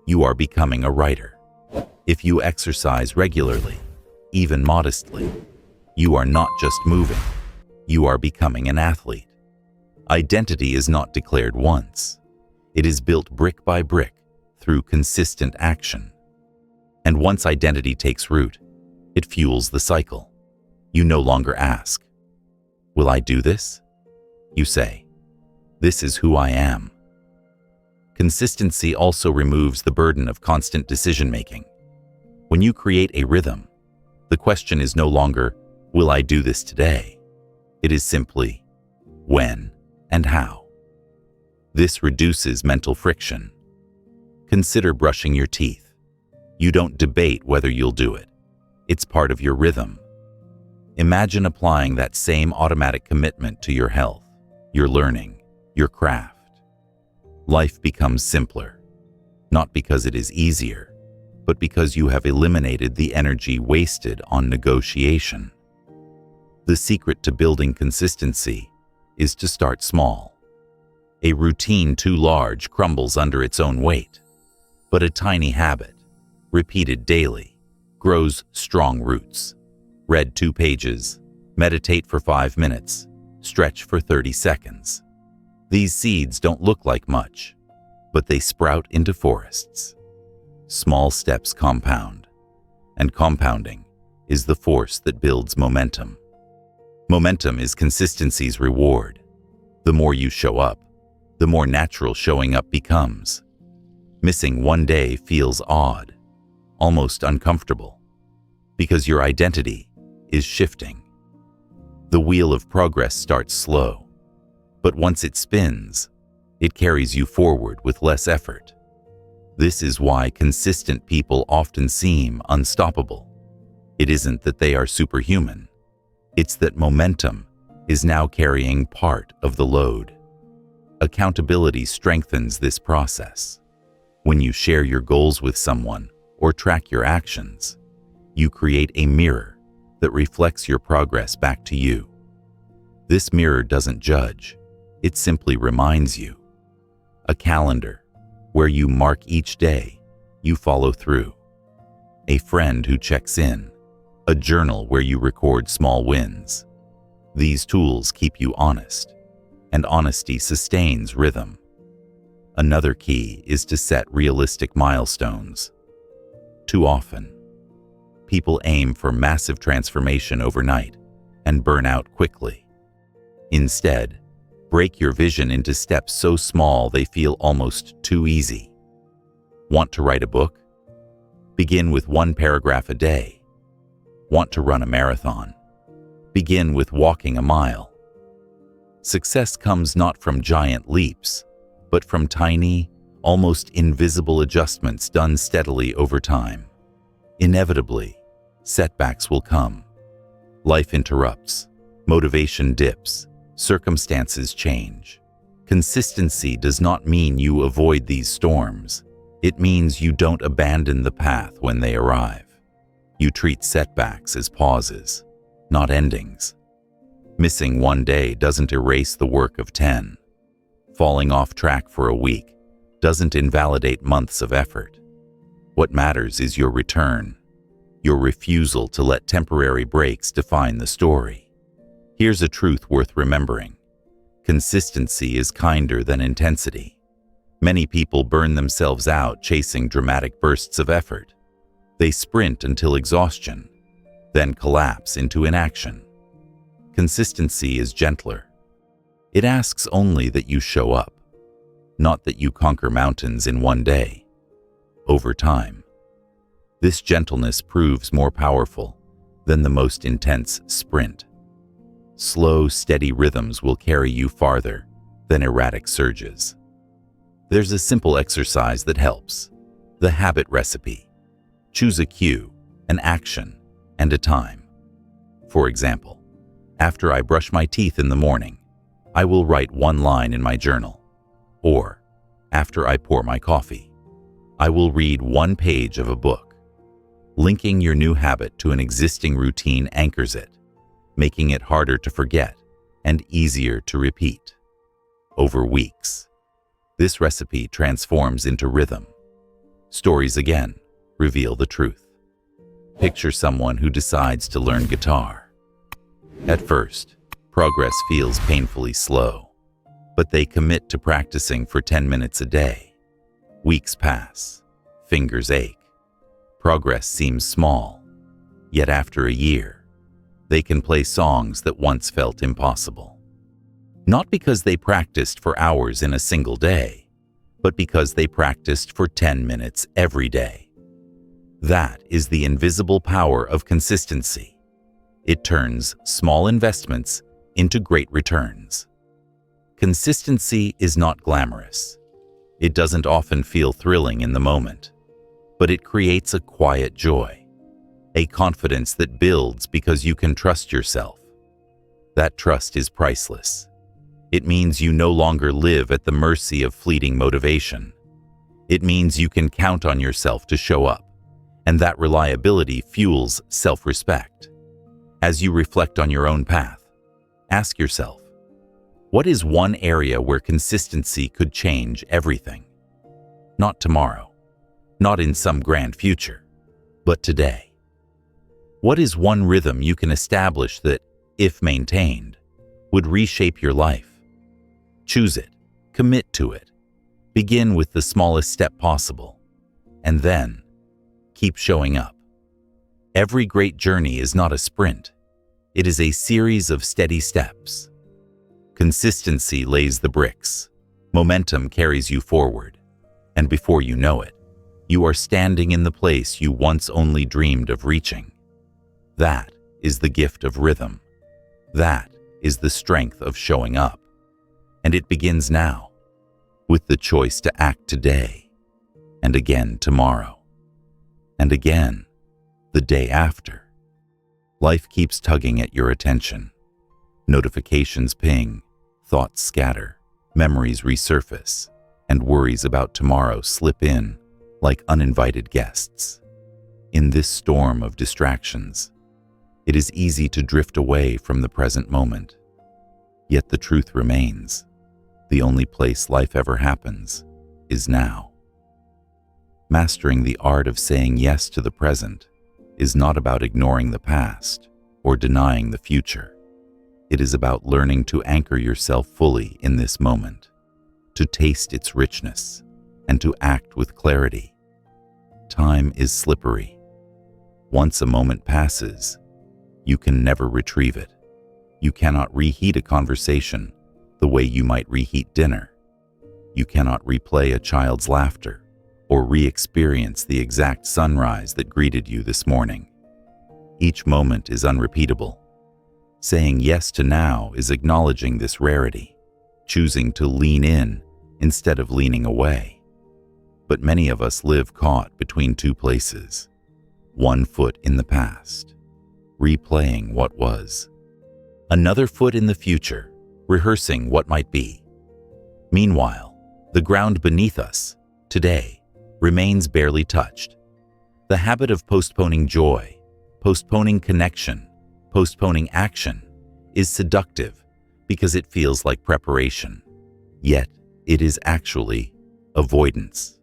you are becoming a writer. If you exercise regularly, even modestly, you are not just moving, you are becoming an athlete. Identity is not declared once. It is built brick by brick through consistent action. And once identity takes root, it fuels the cycle. You no longer ask, "Will I do this?" You say, "This is who I am." Consistency also removes the burden of constant decision-making. When you create a rhythm, the question is no longer, "Will I do this today?" It is simply, "When and how?" This reduces mental friction. Consider brushing your teeth. You don't debate whether you'll do it. It's part of your rhythm. Imagine applying that same automatic commitment to your health, your learning, your craft. Life becomes simpler, not because it is easier, but because you have eliminated the energy wasted on negotiation. The secret to building consistency is to start small. A routine too large crumbles under its own weight, but a tiny habit, repeated daily, grows strong roots. Read 2 pages, meditate for 5 minutes, stretch for 30 seconds. These seeds don't look like much, but they sprout into forests. Small steps compound, and compounding is the force that builds momentum. Momentum is consistency's reward. The more you show up, the more natural showing up becomes. Missing one day feels odd, almost uncomfortable, because your identity is shifting. The wheel of progress starts slow, but once it spins, it carries you forward with less effort. This is why consistent people often seem unstoppable. It isn't that they are superhuman. It's that momentum is now carrying part of the load. Accountability strengthens this process. When you share your goals with someone or track your actions, you create a mirror that reflects your progress back to you. This mirror doesn't judge, it simply reminds you. A calendar where you mark each day you follow through. A friend who checks in. A journal where you record small wins. These tools keep you honest, and honesty sustains rhythm. Another key is to set realistic milestones. Too often, people aim for massive transformation overnight and burn out quickly. Instead, break your vision into steps so small they feel almost too easy. Want to write a book? Begin with 1 paragraph a day. Want to run a marathon? Begin with walking a mile. Success comes not from giant leaps, but from tiny, almost invisible adjustments done steadily over time. Inevitably, setbacks will come. Life interrupts, motivation dips, circumstances change. Consistency does not mean you avoid these storms. It means you don't abandon the path when they arrive. You treat setbacks as pauses, not endings. Missing one day doesn't erase the work of 10. Falling off track for a week doesn't invalidate months of effort. What matters is your return, your refusal to let temporary breaks define the story. Here's a truth worth remembering. Consistency is kinder than intensity. Many people burn themselves out chasing dramatic bursts of effort. They sprint until exhaustion, then collapse into inaction. Consistency is gentler. It asks only that you show up, not that you conquer mountains in one day. Over time, this gentleness proves more powerful than the most intense sprint. Slow, steady rhythms will carry you farther than erratic surges. There's a simple exercise that helps: the habit recipe. Choose a cue, an action, and a time. For example, after I brush my teeth in the morning, I will write 1 line in my journal. Or, after I pour my coffee, I will read 1 page of a book. Linking your new habit to an existing routine anchors it. making it harder to forget and easier to repeat. Over weeks, this recipe transforms into rhythm. Stories again reveal the truth. Picture someone who decides to learn guitar. At first, progress feels painfully slow, but they commit to practicing for 10 minutes a day. Weeks pass, fingers ache. Progress seems small, yet after a year, they can play songs that once felt impossible. Not because they practiced for hours in a single day, but because they practiced for 10 minutes every day. That is the invisible power of consistency. It turns small investments into great returns. Consistency is not glamorous. It doesn't often feel thrilling in the moment, but it creates a quiet joy, a confidence that builds because you can trust yourself. That trust is priceless. It means you no longer live at the mercy of fleeting motivation. It means you can count on yourself to show up, and that reliability fuels self-respect. As you reflect on your own path, ask yourself, what is one area where consistency could change everything? Not tomorrow, not in some grand future, but today. What is one rhythm you can establish that, if maintained, would reshape your life? Choose it, commit to it, begin with the smallest step possible, and then keep showing up. Every great journey is not a sprint. It is a series of steady steps. Consistency lays the bricks. Momentum carries you forward. And before you know it, you are standing in the place you once only dreamed of reaching. That is the gift of rhythm. That is the strength of showing up. And it begins now, with the choice to act today, and again tomorrow, and again the day after. Life keeps tugging at your attention. Notifications ping, thoughts scatter, memories resurface, and worries about tomorrow slip in like uninvited guests. In this storm of distractions, it is easy to drift away from the present moment. Yet the truth remains. The only place life ever happens is now. Mastering the art of saying yes to the present is not about ignoring the past or denying the future. It is about learning to anchor yourself fully in this moment, to taste its richness, and to act with clarity. Time is slippery. Once a moment passes, you can never retrieve it. You cannot reheat a conversation the way you might reheat dinner. You cannot replay a child's laughter or re-experience the exact sunrise that greeted you this morning. Each moment is unrepeatable. Saying yes to now is acknowledging this rarity, choosing to lean in instead of leaning away. But many of us live caught between two places, one foot in the past, replaying what was, another foot in the future, rehearsing what might be. Meanwhile, the ground beneath us, today, remains barely touched. The habit of postponing joy, postponing connection, postponing action is seductive because it feels like preparation, yet it is actually avoidance.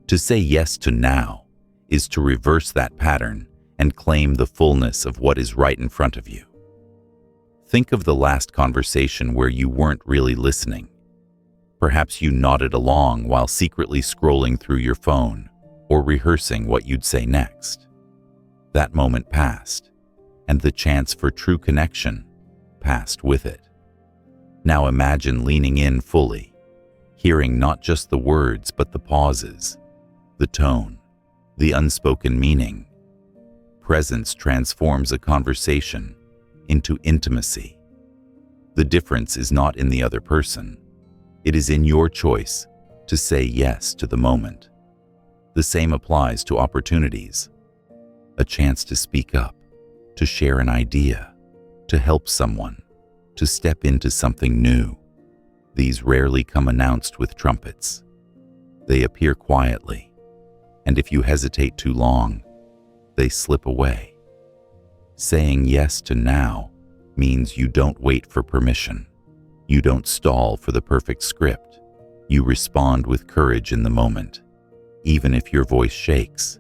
To say yes to now is to reverse that pattern and claim the fullness of what is right in front of you. Think of the last conversation where you weren't really listening. Perhaps you nodded along while secretly scrolling through your phone or rehearsing what you'd say next. That moment passed, and the chance for true connection passed with it. Now imagine leaning in fully, hearing not just the words but the pauses, the tone, the unspoken meaning. Presence transforms a conversation into intimacy. The difference is not in the other person. It is in your choice to say yes to the moment. The same applies to opportunities. A chance to speak up, to share an idea, to help someone, to step into something new. These rarely come announced with trumpets. They appear quietly, and if you hesitate too long, they slip away. Saying yes to now means you don't wait for permission. You don't stall for the perfect script. You respond with courage in the moment, even if your voice shakes,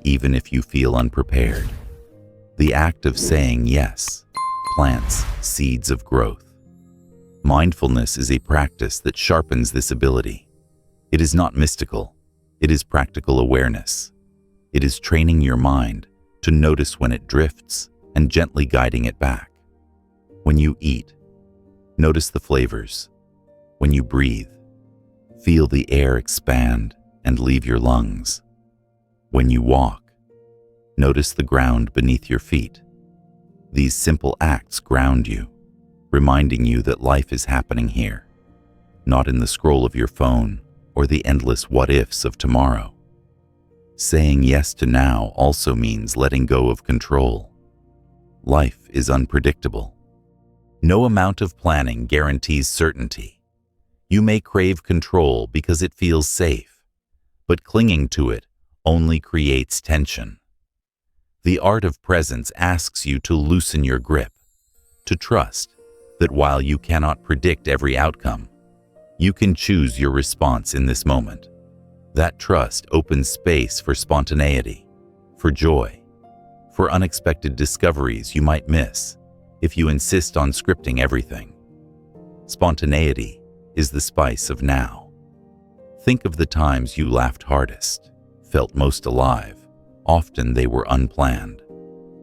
even if you feel unprepared. The act of saying yes plants seeds of growth. Mindfulness is a practice that sharpens this ability. It is not mystical. It is practical awareness. It is training your mind to notice when it drifts and gently guiding it back. When you eat, notice the flavors. When you breathe, feel the air expand and leave your lungs. When you walk, notice the ground beneath your feet. These simple acts ground you, reminding you that life is happening here, not in the scroll of your phone or the endless what-ifs of tomorrow. Saying yes to now also means letting go of control. Life is unpredictable. No amount of planning guarantees certainty. You may crave control because it feels safe, but clinging to it only creates tension. The art of presence asks you to loosen your grip, to trust that while you cannot predict every outcome, you can choose your response in this moment. That trust opens space for spontaneity, for joy, for unexpected discoveries you might miss if you insist on scripting everything. Spontaneity is the spice of now. Think of the times you laughed hardest, felt most alive. Often they were unplanned.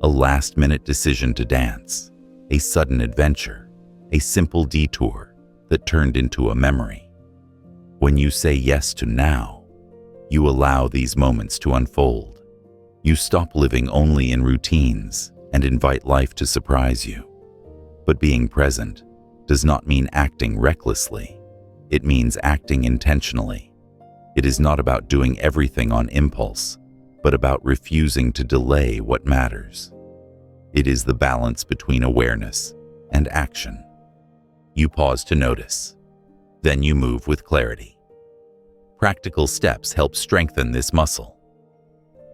A last-minute decision to dance, a sudden adventure, a simple detour that turned into a memory. When you say yes to now, you allow these moments to unfold. You stop living only in routines and invite life to surprise you. But being present does not mean acting recklessly. It means acting intentionally. It is not about doing everything on impulse, but about refusing to delay what matters. It is the balance between awareness and action. You pause to notice, then you move with clarity. Practical steps help strengthen this muscle.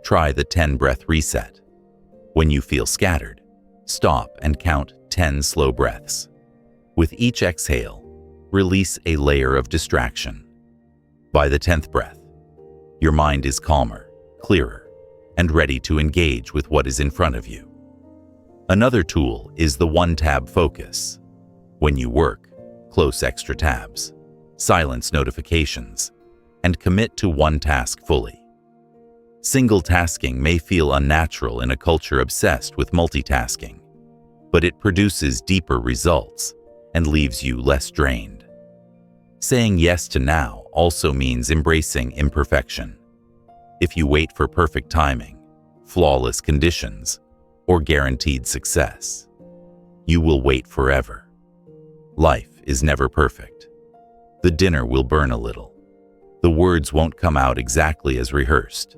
Try the 10-breath reset. When you feel scattered, stop and count 10 slow breaths. With each exhale, release a layer of distraction. By the 10th breath, your mind is calmer, clearer, and ready to engage with what is in front of you. Another tool is the one-tab focus. When you work, close extra tabs, silence notifications, and commit to one task fully. Single tasking may feel unnatural in a culture obsessed with multitasking, but it produces deeper results and leaves you less drained. Saying yes to now also means embracing imperfection. If you wait for perfect timing, flawless conditions, or guaranteed success, you will wait forever. Life is never perfect. The dinner will burn a little. The words won't come out exactly as rehearsed.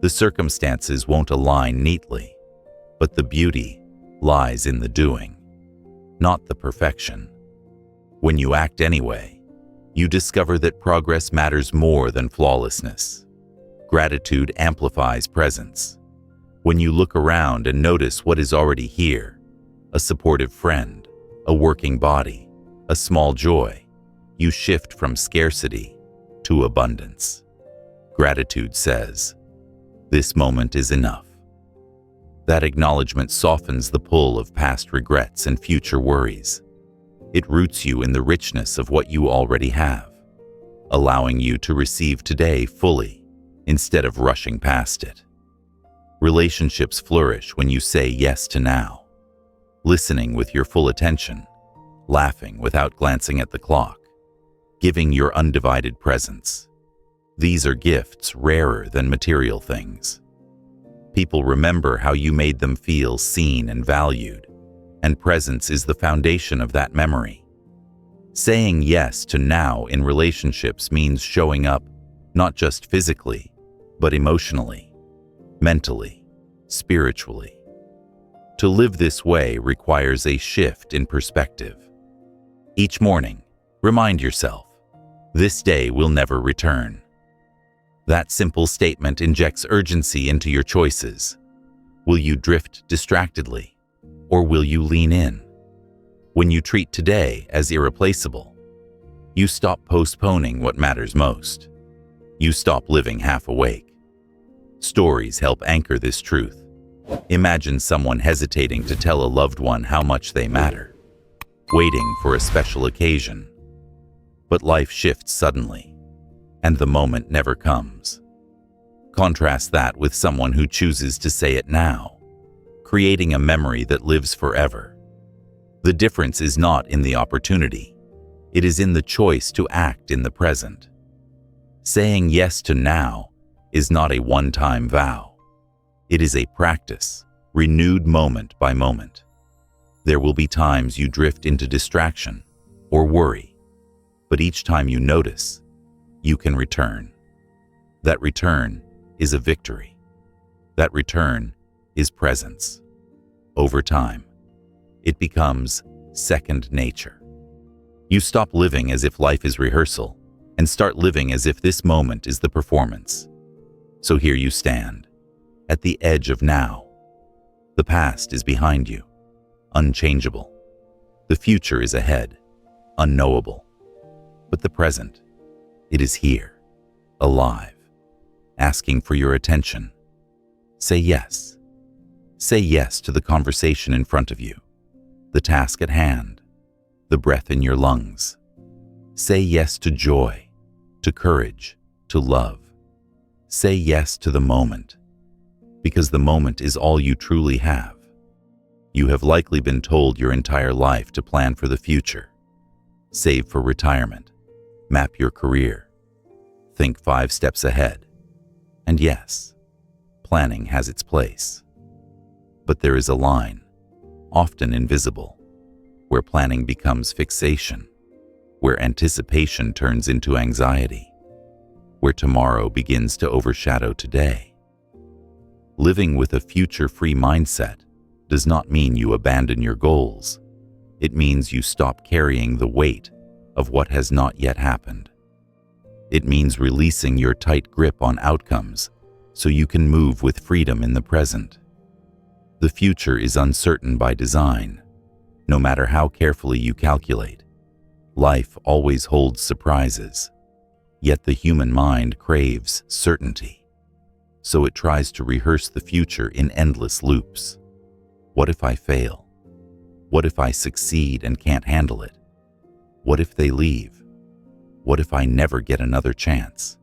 The circumstances won't align neatly. But the beauty lies in the doing, not the perfection. When you act anyway, you discover that progress matters more than flawlessness. Gratitude amplifies presence. When you look around and notice what is already here, a supportive friend, a working body, a small joy, you shift from scarcity to abundance. Gratitude says, "This moment is enough." That acknowledgement softens the pull of past regrets and future worries. It roots you in the richness of what you already have, allowing you to receive today fully instead of rushing past it. Relationships flourish when you say yes to now, listening with your full attention, laughing without glancing at the clock, giving your undivided presence. These are gifts rarer than material things. People remember how you made them feel seen and valued, and presence is the foundation of that memory. Saying yes to now in relationships means showing up not just physically, but emotionally, mentally, spiritually. To live this way requires a shift in perspective. Each morning, remind yourself, this day will never return. That simple statement injects urgency into your choices. Will you drift distractedly, or will you lean in? When you treat today as irreplaceable, you stop postponing what matters most. You stop living half awake. Stories help anchor this truth. Imagine someone hesitating to tell a loved one how much they matter, waiting for a special occasion. But life shifts suddenly, and the moment never comes. Contrast that with someone who chooses to say it now, creating a memory that lives forever. The difference is not in the opportunity. It is in the choice to act in the present. Saying yes to now is not a one-time vow. It is a practice, renewed moment by moment. There will be times you drift into distraction or worry, but each time you notice, you can return. That return is a victory. That return is presence. Over time, it becomes second nature. You stop living as if life is rehearsal and start living as if this moment is the performance. So here you stand, at the edge of now. The past is behind you, unchangeable. The future is ahead, unknowable. But the present, it is here, alive, asking for your attention. Say yes. Say yes to the conversation in front of you, the task at hand, the breath in your lungs. Say yes to joy, to courage, to love. Say yes to the moment, because the moment is all you truly have. You have likely been told your entire life to plan for the future, save for retirement, map your career, think 5 steps ahead. And yes, planning has its place. But there is a line, often invisible, where planning becomes fixation, where anticipation turns into anxiety, where tomorrow begins to overshadow today. Living with a future-free mindset does not mean you abandon your goals. It means you stop carrying the weight of what has not yet happened. It means releasing your tight grip on outcomes so you can move with freedom in the present. The future is uncertain by design. No matter how carefully you calculate, life always holds surprises. Yet the human mind craves certainty, so it tries to rehearse the future in endless loops. What if I fail? What if I succeed and can't handle it? What if they leave? What if I never get another chance?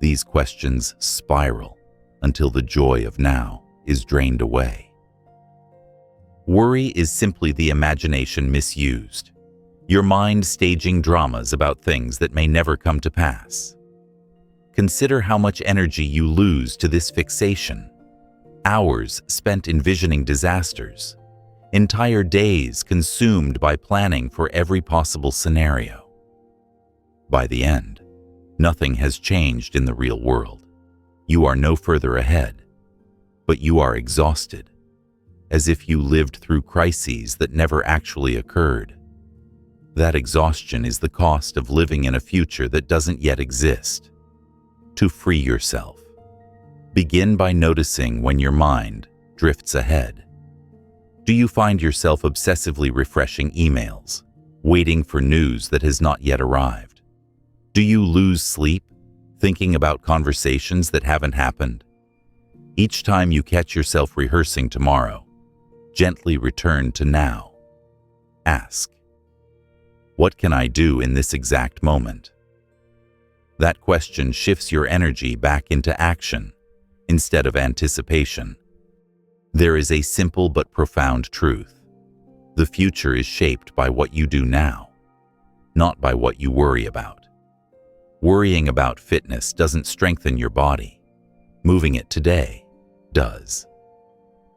These questions spiral until the joy of now is drained away. Worry is simply the imagination misused. Your mind staging dramas about things that may never come to pass. Consider how much energy you lose to this fixation. Hours spent envisioning disasters. Entire days consumed by planning for every possible scenario. By the end, nothing has changed in the real world. You are no further ahead, but you are exhausted, as if you lived through crises that never actually occurred. That exhaustion is the cost of living in a future that doesn't yet exist. To free yourself, begin by noticing when your mind drifts ahead. Do you find yourself obsessively refreshing emails, waiting for news that has not yet arrived? Do you lose sleep, thinking about conversations that haven't happened? Each time you catch yourself rehearsing tomorrow, gently return to now. Ask, what can I do in this exact moment? That question shifts your energy back into action instead of anticipation. There is a simple but profound truth. The future is shaped by what you do now, not by what you worry about. Worrying about fitness doesn't strengthen your body. Moving it today does.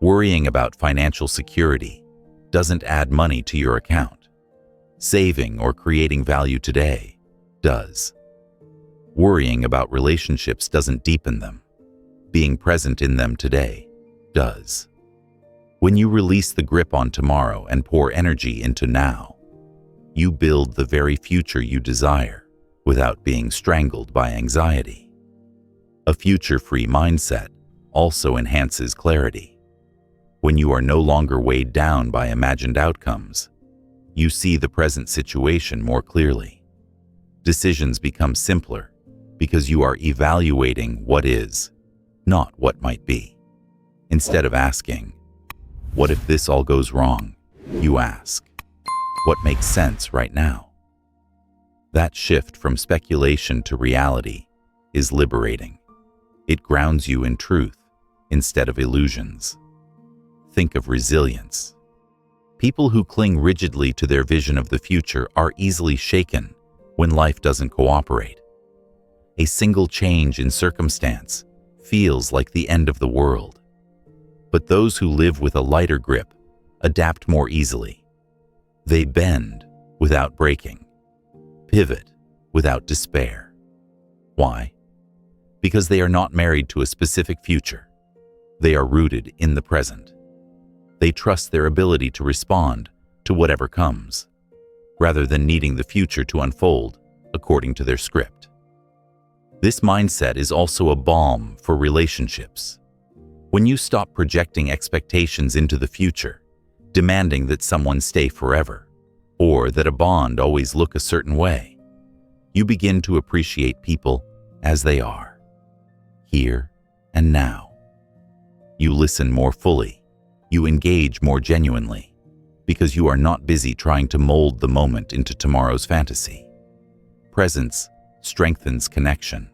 Worrying about financial security doesn't add money to your account. Saving or creating value today does. Worrying about relationships doesn't deepen them. Being present in them today does. When you release the grip on tomorrow and pour energy into now, you build the very future you desire without being strangled by anxiety. A future-free mindset also enhances clarity. When you are no longer weighed down by imagined outcomes, You see the present situation more clearly. Decisions become simpler because you are evaluating what is, not what might be. Instead of asking, "What if this all goes wrong?" you ask, "What makes sense right now?" That shift from speculation to reality is liberating. It grounds you in truth instead of illusions. Think of resilience. People who cling rigidly to their vision of the future are easily shaken when life doesn't cooperate. A single change in circumstance feels like the end of the world. But those who live with a lighter grip adapt more easily. They bend without breaking, pivot without despair. Why? Because they are not married to a specific future. They are rooted in the present. They trust their ability to respond to whatever comes, rather than needing the future to unfold according to their script. This mindset is also a balm for relationships. When you stop projecting expectations into the future, demanding that someone stay forever, or that a bond always look a certain way, you begin to appreciate people as they are, here and now. You listen more fully, you engage more genuinely, because you are not busy trying to mold the moment into tomorrow's fantasy. Presence strengthens connection,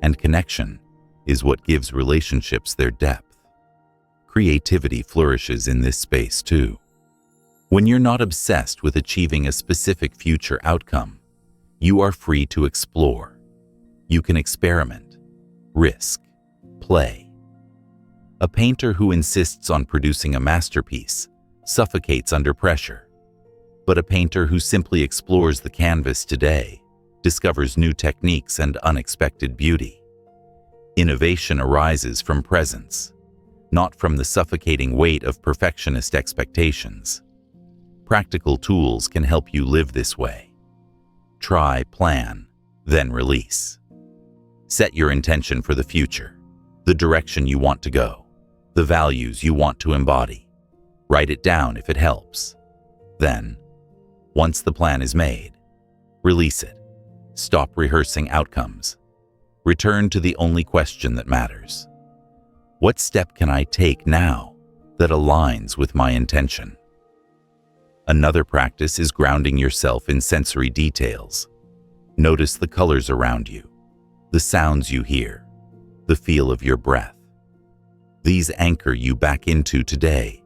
and connection is what gives relationships their depth. Creativity flourishes in this space too. When you're not obsessed with achieving a specific future outcome, you are free to explore. You can experiment, risk, play. A painter who insists on producing a masterpiece suffocates under pressure, but a painter who simply explores the canvas today discovers new techniques and unexpected beauty. Innovation arises from presence, not from the suffocating weight of perfectionist expectations. Practical tools can help you live this way. Try, plan, then release. Set your intention for the future, the direction you want to go, the values you want to embody. Write it down if it helps. Then, once the plan is made, release it. Stop rehearsing outcomes. Return to the only question that matters. What step can I take now that aligns with my intention? Another practice is grounding yourself in sensory details. Notice the colors around you, the sounds you hear, the feel of your breath. These anchor you back into today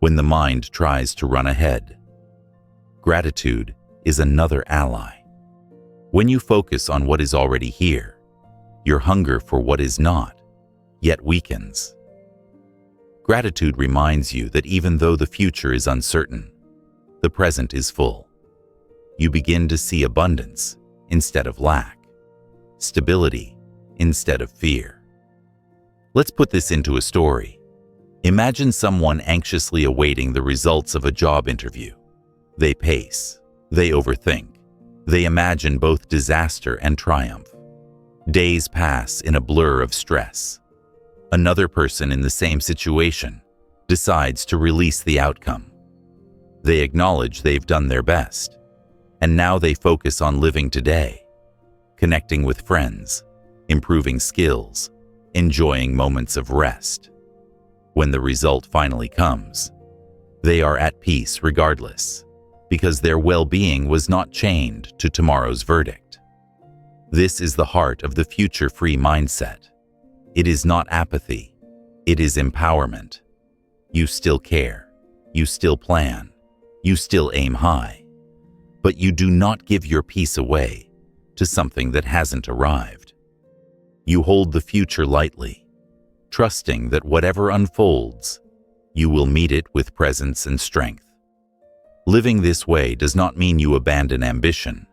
when the mind tries to run ahead. Gratitude is another ally. When you focus on what is already here, your hunger for what is not yet weakens. Gratitude reminds you that even though the future is uncertain, the present is full. You begin to see abundance instead of lack, stability instead of fear. Let's put this into a story. Imagine someone anxiously awaiting the results of a job interview. They pace, they overthink, they imagine both disaster and triumph. Days pass in a blur of stress. Another person in the same situation decides to release the outcome. They acknowledge they've done their best, and now they focus on living today, connecting with friends, improving skills, enjoying moments of rest. When the result finally comes, they are at peace regardless, because their well-being was not chained to tomorrow's verdict. This is the heart of the future-free mindset. It is not apathy, it is empowerment. You still care, you still plan, you still aim high, but you do not give your peace away to something that hasn't arrived. You hold the future lightly, trusting that whatever unfolds, you will meet it with presence and strength. Living this way does not mean you abandon ambition.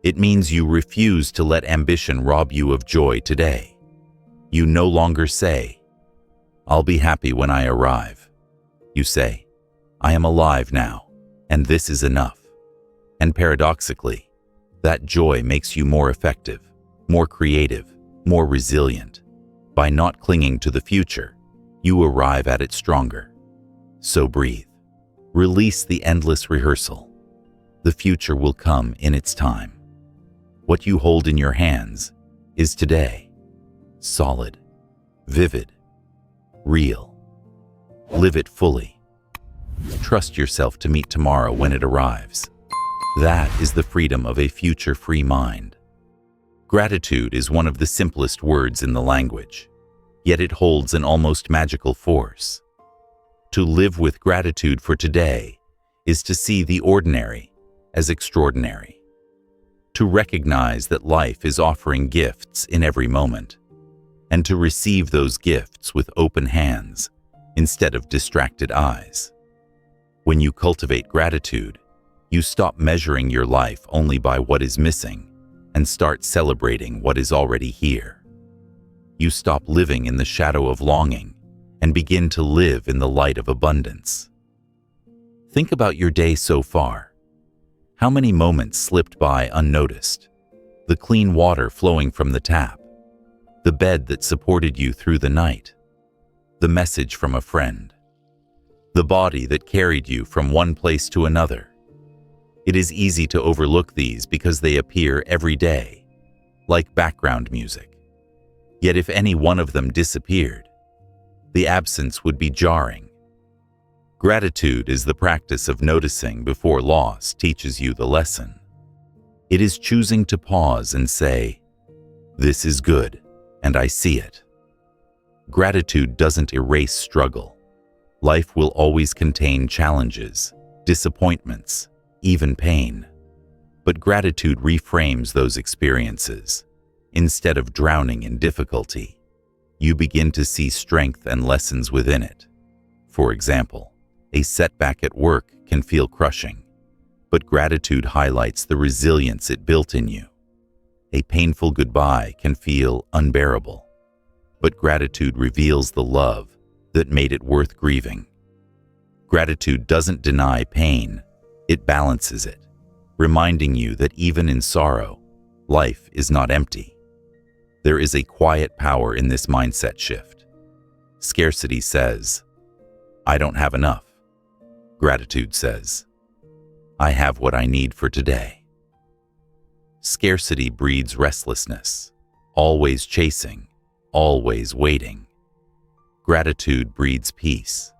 It means you refuse to let ambition rob you of joy today. You no longer say, "I'll be happy when I arrive." You say, "I am alive now, and this is enough." And paradoxically, that joy makes you more effective, more creative, more resilient. By not clinging to the future, you arrive at it stronger. So breathe. Release the endless rehearsal. The future will come in its time. What you hold in your hands is today. Solid, vivid, real. Live it fully. Trust yourself to meet tomorrow when it arrives. That is the freedom of a future-free mind. Gratitude is one of the simplest words in the language, yet it holds an almost magical force. To live with gratitude for today is to see the ordinary as extraordinary. To recognize that life is offering gifts in every moment, and to receive those gifts with open hands instead of distracted eyes. When you cultivate gratitude, you stop measuring your life only by what is missing and start celebrating what is already here. You stop living in the shadow of longing and begin to live in the light of abundance. Think about your day so far. How many moments slipped by unnoticed? The clean water flowing from the tap, the bed that supported you through the night, the message from a friend, the body that carried you from one place to another. It is easy to overlook these because they appear every day, like background music. Yet if any one of them disappeared, the absence would be jarring. Gratitude is the practice of noticing before loss teaches you the lesson. It is choosing to pause and say, "This is good, and I see it." Gratitude doesn't erase struggle. Life will always contain challenges, disappointments, even pain. But gratitude reframes those experiences. Instead of drowning in difficulty, you begin to see strength and lessons within it. For example, a setback at work can feel crushing, but gratitude highlights the resilience it built in you. A painful goodbye can feel unbearable, but gratitude reveals the love that made it worth grieving. Gratitude doesn't deny pain, it balances it, reminding you that even in sorrow, life is not empty. There is a quiet power in this mindset shift. Scarcity says, "I don't have enough." Gratitude says, "I have what I need for today." Scarcity breeds restlessness, always chasing, always waiting. Gratitude breeds peace,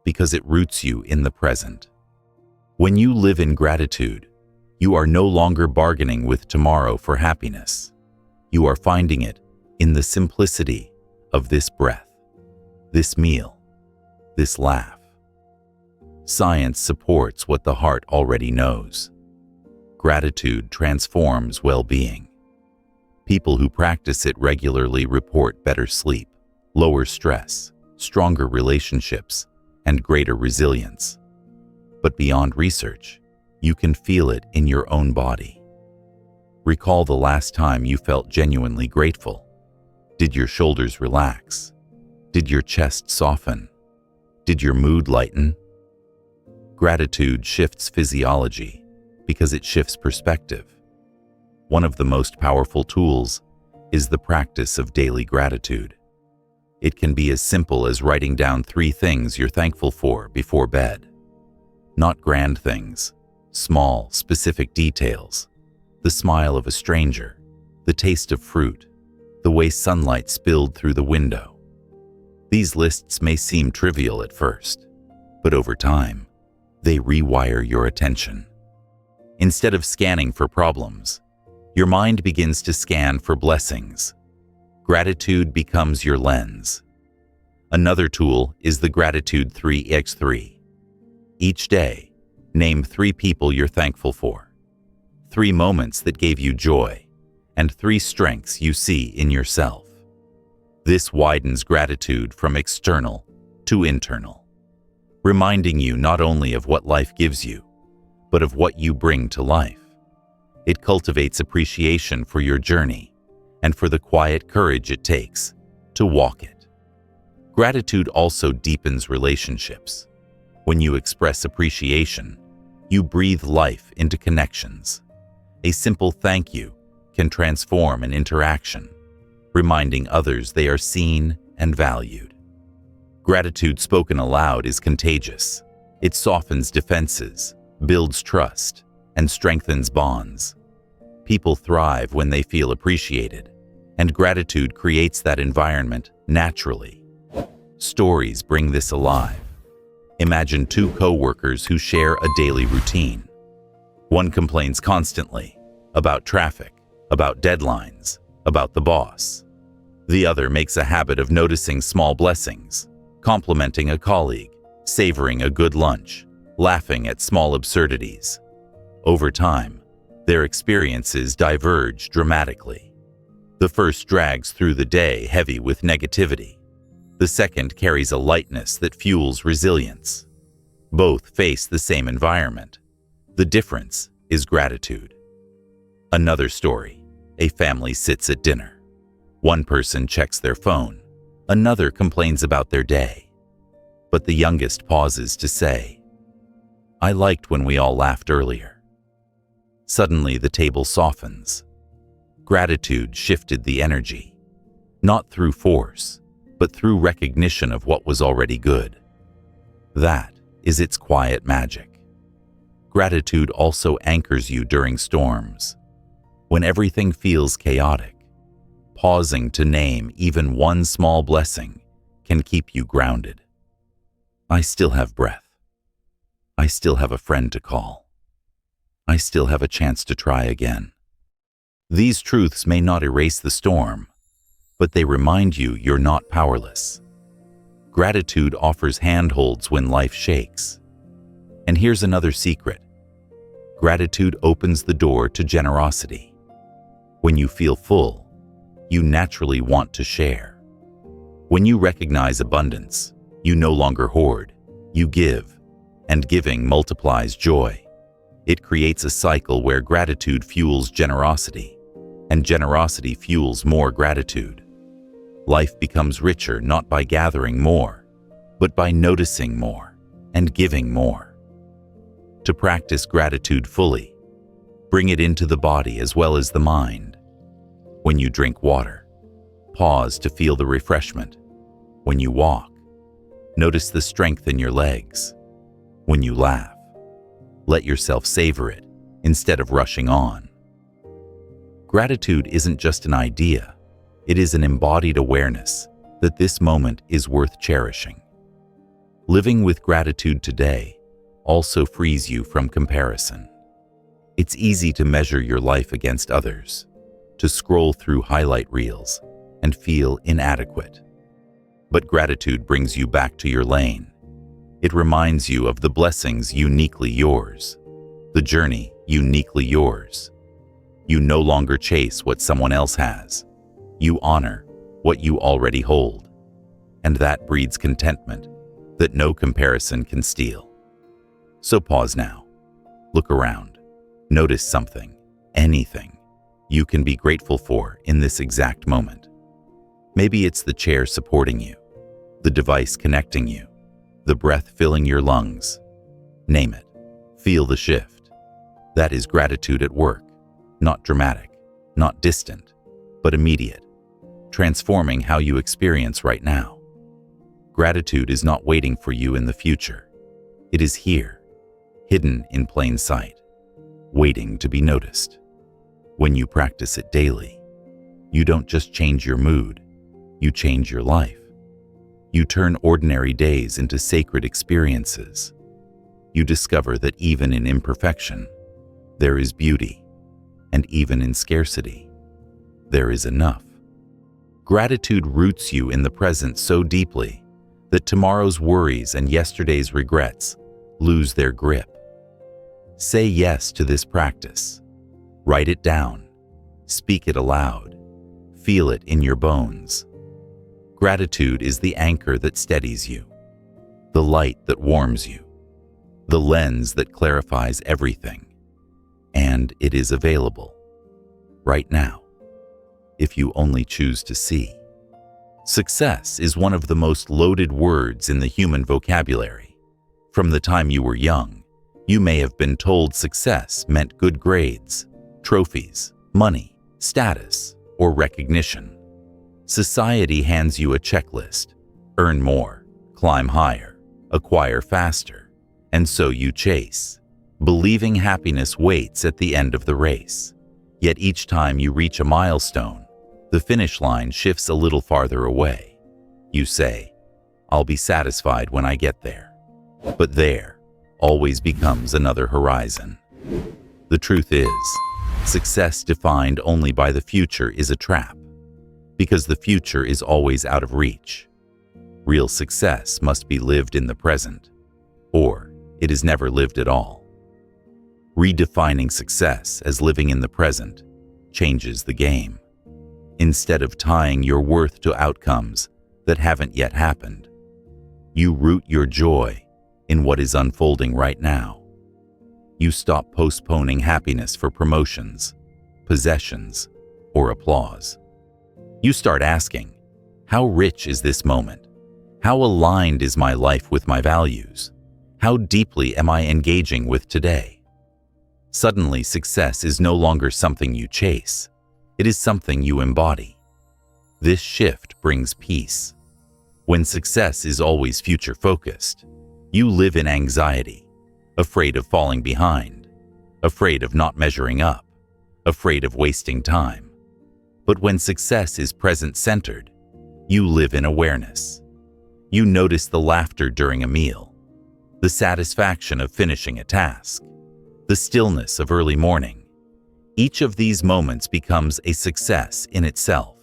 because it roots you in the present. When you live in gratitude, you are no longer bargaining with tomorrow for happiness. You are finding it in the simplicity of this breath, this meal, this laugh. Science supports what the heart already knows. Gratitude transforms well-being. People who practice it regularly report better sleep, lower stress, stronger relationships, and greater resilience. But beyond research, you can feel it in your own body. Recall the last time you felt genuinely grateful. Did your shoulders relax? Did your chest soften? Did your mood lighten? Gratitude shifts physiology because it shifts perspective. One of the most powerful tools is the practice of daily gratitude. It can be as simple as writing down 3 things you're thankful for before bed. Not grand things, small, specific details. The smile of a stranger, the taste of fruit, the way sunlight spilled through the window. These lists may seem trivial at first, but over time, they rewire your attention. Instead of scanning for problems, your mind begins to scan for blessings. Gratitude becomes your lens. Another tool is the Gratitude 3x3. Each day, name 3 people you're thankful for, 3 moments that gave you joy, and 3 strengths you see in yourself. This widens gratitude from external to internal, reminding you not only of what life gives you, but of what you bring to life. It cultivates appreciation for your journey and for the quiet courage it takes to walk it. Gratitude also deepens relationships. When you express appreciation, you breathe life into connections. A simple thank you can transform an interaction, reminding others they are seen and valued. Gratitude spoken aloud is contagious. It softens defenses, builds trust, and strengthens bonds. People thrive when they feel appreciated, and gratitude creates that environment naturally. Stories bring this alive. Imagine two co-workers who share a daily routine. One complains constantly about traffic, about deadlines, about the boss. The other makes a habit of noticing small blessings, complimenting a colleague, savoring a good lunch, laughing at small absurdities. Over time, their experiences diverge dramatically. The first drags through the day heavy with negativity. The second carries a lightness that fuels resilience. Both face the same environment. The difference is gratitude. Another story. A family sits at dinner. One person checks their phone. Another complains about their day. But the youngest pauses to say, "I liked when we all laughed earlier." Suddenly the table softens. Gratitude shifted the energy, not through force, but through recognition of what was already good. That is its quiet magic. Gratitude also anchors you during storms. When everything feels chaotic, pausing to name even one small blessing can keep you grounded. I still have breath. I still have a friend to call. I still have a chance to try again. These truths may not erase the storm, but they remind you you're not powerless. Gratitude offers handholds when life shakes. And here's another secret. Gratitude opens the door to generosity. When you feel full, you naturally want to share. When you recognize abundance, you no longer hoard, you give, and giving multiplies joy. It creates a cycle where gratitude fuels generosity, and generosity fuels more gratitude. Life becomes richer not by gathering more, but by noticing more and giving more. To practice gratitude fully, bring it into the body as well as the mind. When you drink water, pause to feel the refreshment. When you walk, notice the strength in your legs. When you laugh, let yourself savor it instead of rushing on. Gratitude isn't just an idea, it is an embodied awareness that this moment is worth cherishing. Living with gratitude today also frees you from comparison. It's easy to measure your life against others, to scroll through highlight reels and feel inadequate. But gratitude brings you back to your lane. It reminds you of the blessings uniquely yours, the journey uniquely yours. You no longer chase what someone else has. You honor what you already hold. And that breeds contentment that no comparison can steal. So pause now. Look around. Notice something, anything, you can be grateful for in this exact moment. Maybe it's the chair supporting you, the device connecting you, the breath filling your lungs. Name it. Feel the shift. That is gratitude at work. Not dramatic, not distant, but immediate, transforming how you experience right now. Gratitude is not waiting for you in the future. It is here, hidden in plain sight, waiting to be noticed. When you practice it daily, you don't just change your mood, you change your life. You turn ordinary days into sacred experiences. You discover that even in imperfection, there is beauty. And even in scarcity, there is enough. Gratitude roots you in the present so deeply that tomorrow's worries and yesterday's regrets lose their grip. Say yes to this practice. Write it down. Speak it aloud. Feel it in your bones. Gratitude is the anchor that steadies you, the light that warms you, the lens that clarifies everything. And it is available right now, if you only choose to see. Success is one of the most loaded words in the human vocabulary. From the time you were young, you may have been told success meant good grades, trophies, money, status, or recognition. Society hands you a checklist: earn more, climb higher, acquire faster, and so you chase. believing happiness waits at the end of the race. Yet each time you reach a milestone, the finish line shifts a little farther away. You say, "I'll be satisfied when I get there." But there always becomes another horizon. The truth is, success defined only by the future is a trap, because the future is always out of reach. Real success must be lived in the present, or it is never lived at all. Redefining success as living in the present changes the game. Instead of tying your worth to outcomes that haven't yet happened, you root your joy in what is unfolding right now. You stop postponing happiness for promotions, possessions, or applause. You start asking, how rich is this moment? How aligned is my life with my values? How deeply am I engaging with today? Suddenly, success is no longer something you chase. It is something you embody. This shift brings peace. When success is always future-focused, you live in anxiety, afraid of falling behind, afraid of not measuring up, afraid of wasting time. But when success is present-centered, you live in awareness. You notice the laughter during a meal, the satisfaction of finishing a task, the stillness of early morning. Each of these moments becomes a success in itself,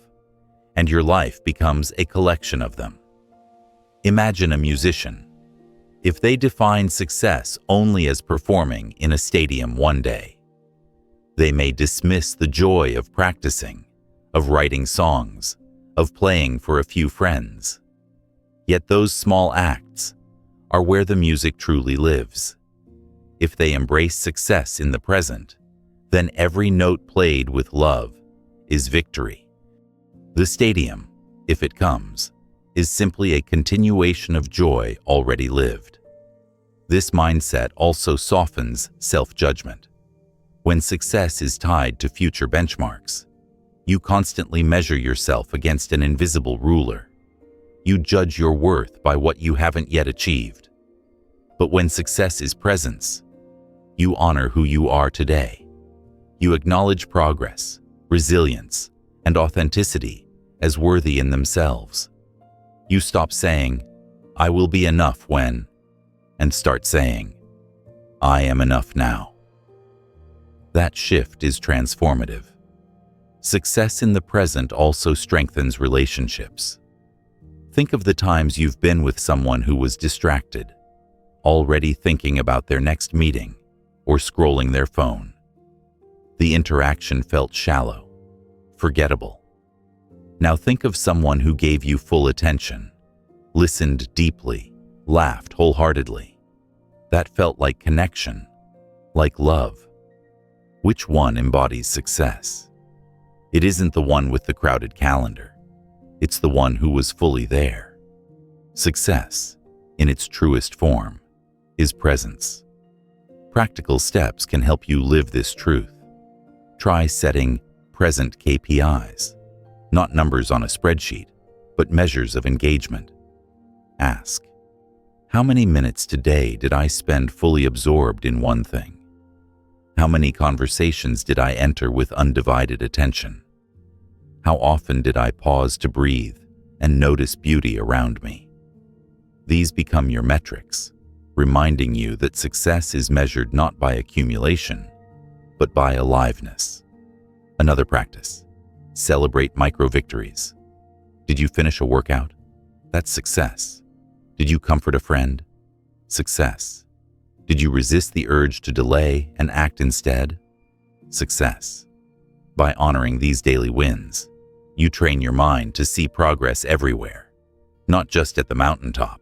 and your life becomes a collection of them. Imagine a musician. If they define success only as performing in a stadium one day, they may dismiss the joy of practicing, of writing songs, of playing for a few friends. Yet those small acts are where the music truly lives. If they embrace success in the present, then every note played with love is victory. The stadium, if it comes, is simply a continuation of joy already lived. This mindset also softens self-judgment. When success is tied to future benchmarks, you constantly measure yourself against an invisible ruler. You judge your worth by what you haven't yet achieved. But when success is presence, you honor who you are today. You acknowledge progress, resilience, and authenticity as worthy in themselves. You stop saying, "I will be enough when," and start saying, "I am enough now." That shift is transformative. Success in the present also strengthens relationships. Think of the times you've been with someone who was distracted, already thinking about their next meeting or scrolling their phone. The interaction felt shallow, forgettable. Now think of someone who gave you full attention, listened deeply, laughed wholeheartedly. That felt like connection, like love. Which one embodies success? It isn't the one with the crowded calendar. It's the one who was fully there. Success, in its truest form, is presence. Practical steps can help you live this truth. Try setting present KPIs, not numbers on a spreadsheet, but measures of engagement. Ask, how many minutes today did I spend fully absorbed in one thing? How many conversations did I enter with undivided attention? How often did I pause to breathe and notice beauty around me? These become your metrics, reminding you that success is measured not by accumulation, but by aliveness. Another practice. Celebrate micro-victories. Did you finish a workout? That's success. Did you comfort a friend? Success. Did you resist the urge to delay and act instead? Success. By honoring these daily wins, you train your mind to see progress everywhere, not just at the mountaintop.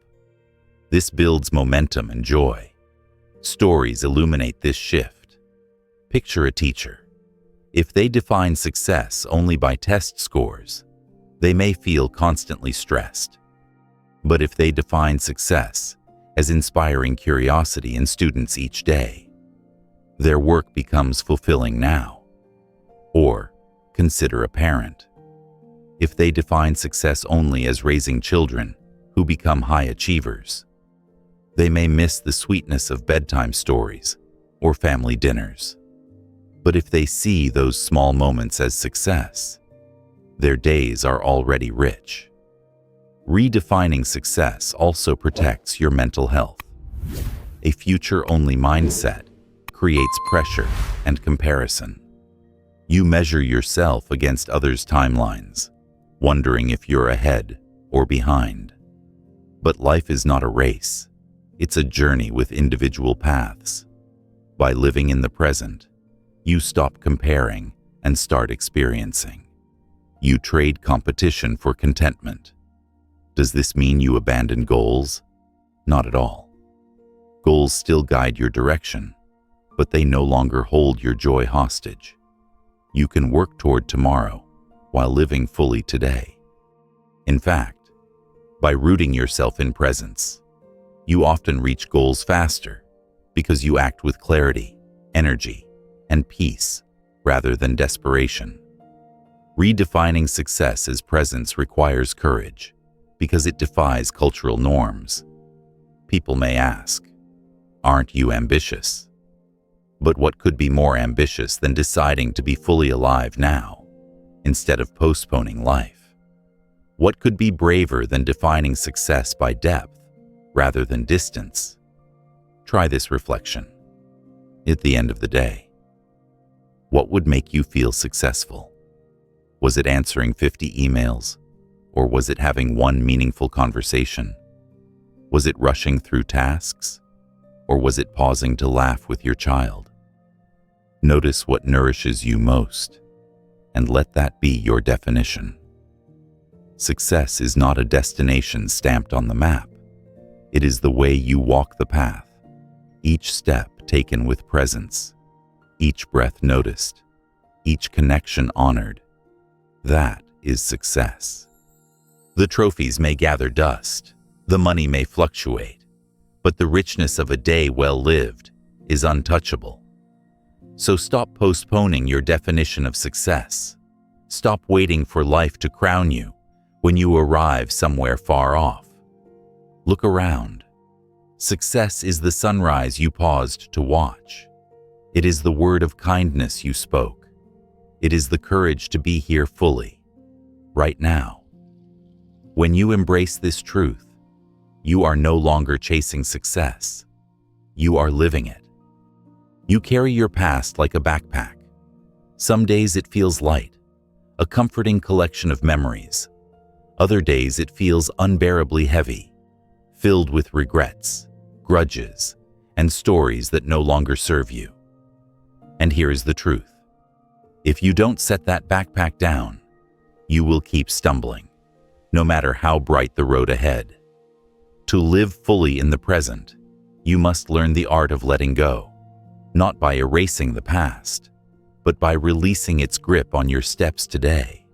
This builds momentum and joy. Stories illuminate this shift. Picture a teacher. If they define success only by test scores, they may feel constantly stressed. But if they define success as inspiring curiosity in students each day, their work becomes fulfilling now. Or consider a parent. If they define success only as raising children who become high achievers, they may miss the sweetness of bedtime stories or family dinners. But if they see those small moments as success, their days are already rich. Redefining success also protects your mental health. A future-only mindset creates pressure and comparison. You measure yourself against others' timelines, wondering if you're ahead or behind. But life is not a race. It's a journey with individual paths. By living in the present, you stop comparing and start experiencing. You trade competition for contentment. Does this mean you abandon goals? Not at all. Goals still guide your direction, but they no longer hold your joy hostage. You can work toward tomorrow while living fully today. In fact, by rooting yourself in presence, you often reach goals faster because you act with clarity, energy, and peace rather than desperation. Redefining success as presence requires courage because it defies cultural norms. People may ask, "Aren't you ambitious?" But what could be more ambitious than deciding to be fully alive now, instead of postponing life? What could be braver than defining success by depth rather than distance? Try this reflection. At the end of the day, what would make you feel successful? Was it answering 50 emails? Or was it having one meaningful conversation? Was it rushing through tasks? Or was it pausing to laugh with your child? Notice what nourishes you most, and let that be your definition. Success is not a destination stamped on the map. It is the way you walk the path, each step taken with presence, each breath noticed, each connection honored. That is success. The trophies may gather dust, the money may fluctuate, but the richness of a day well lived is untouchable. So stop postponing your definition of success. Stop waiting for life to crown you when you arrive somewhere far off. Look around. Success is the sunrise you paused to watch. It is the word of kindness you spoke. It is the courage to be here fully, right now. When you embrace this truth, you are no longer chasing success. You are living it. You carry your past like a backpack. Some days it feels light, a comforting collection of memories. Other days it feels unbearably heavy, filled with regrets, grudges, and stories that no longer serve you. And here is the truth. If you don't set that backpack down, you will keep stumbling, no matter how bright the road ahead. To live fully in the present, you must learn the art of letting go, not by erasing the past, but by releasing its grip on your steps today.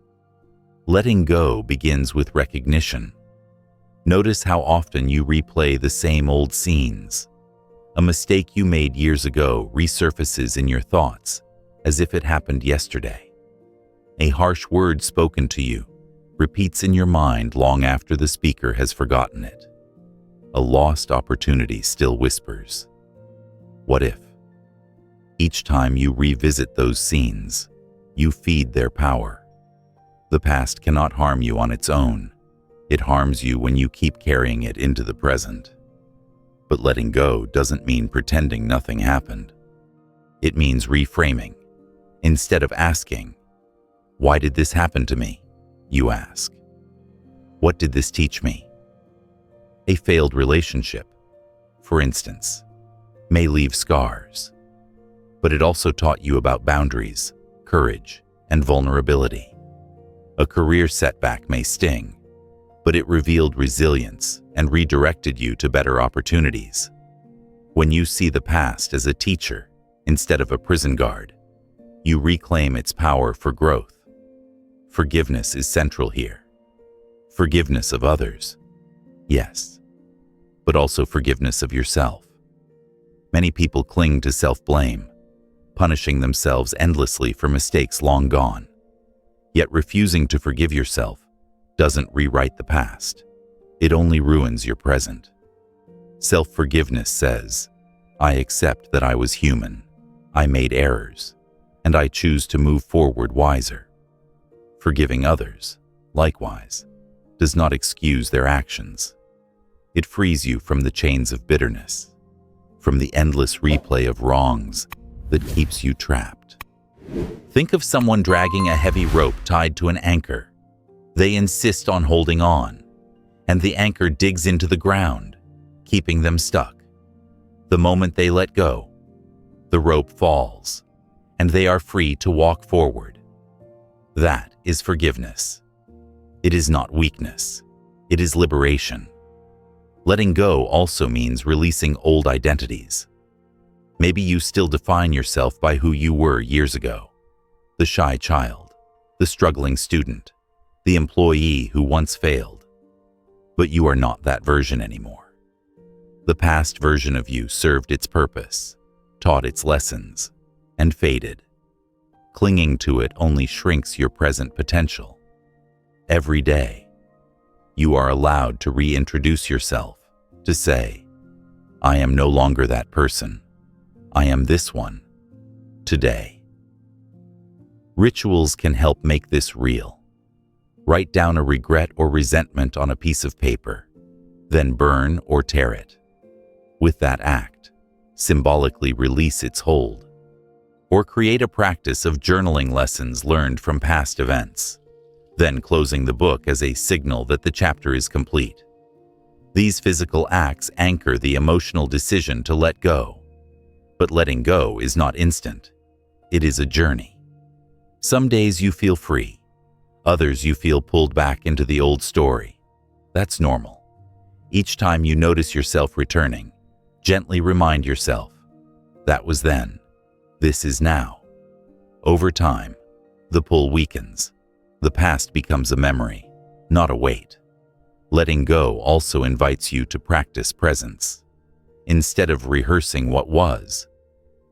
Letting go begins with recognition. Notice how often you replay the same old scenes. A mistake you made years ago resurfaces in your thoughts as if it happened yesterday. A harsh word spoken to you repeats in your mind long after the speaker has forgotten it. A lost opportunity still whispers, "What if?" Each time you revisit those scenes, you feed their power. The past cannot harm you on its own. It harms you when you keep carrying it into the present. But letting go doesn't mean pretending nothing happened. It means reframing. Instead of asking, "Why did this happen to me?" you ask, "What did this teach me?" A failed relationship, for instance, may leave scars, but it also taught you about boundaries, courage, and vulnerability. A career setback may sting, but it revealed resilience and redirected you to better opportunities. When you see the past as a teacher instead of a prison guard, you reclaim its power for growth. Forgiveness is central here. Forgiveness of others, yes, but also forgiveness of yourself. Many people cling to self-blame, punishing themselves endlessly for mistakes long gone. Yet refusing to forgive yourself doesn't rewrite the past. It only ruins your present. Self-forgiveness says, I accept that I was human. I made errors, and I choose to move forward wiser. Forgiving others, likewise, does not excuse their actions. It frees you from the chains of bitterness, from the endless replay of wrongs that keeps you trapped. Think of someone dragging a heavy rope tied to an anchor. They insist on holding on, and the anchor digs into the ground, keeping them stuck. The moment they let go, the rope falls, and they are free to walk forward. That is forgiveness. It is not weakness. It is liberation. Letting go also means releasing old identities. Maybe you still define yourself by who you were years ago. The shy child, the struggling student, the employee who once failed. But you are not that version anymore. The past version of you served its purpose, taught its lessons, and faded. Clinging to it only shrinks your present potential. Every day, you are allowed to reintroduce yourself, to say, I am no longer that person. I am this one, today. Rituals can help make this real. Write down a regret or resentment on a piece of paper, then burn or tear it. With that act, symbolically release its hold. Or create a practice of journaling lessons learned from past events, then closing the book as a signal that the chapter is complete. These physical acts anchor the emotional decision to let go. But letting go is not instant. It is a journey. Some days you feel free. Others you feel pulled back into the old story. That's normal. Each time you notice yourself returning, gently remind yourself, that was then. This is now. Over time, the pull weakens. The past becomes a memory, not a weight. Letting go also invites you to practice presence. Instead of rehearsing what was,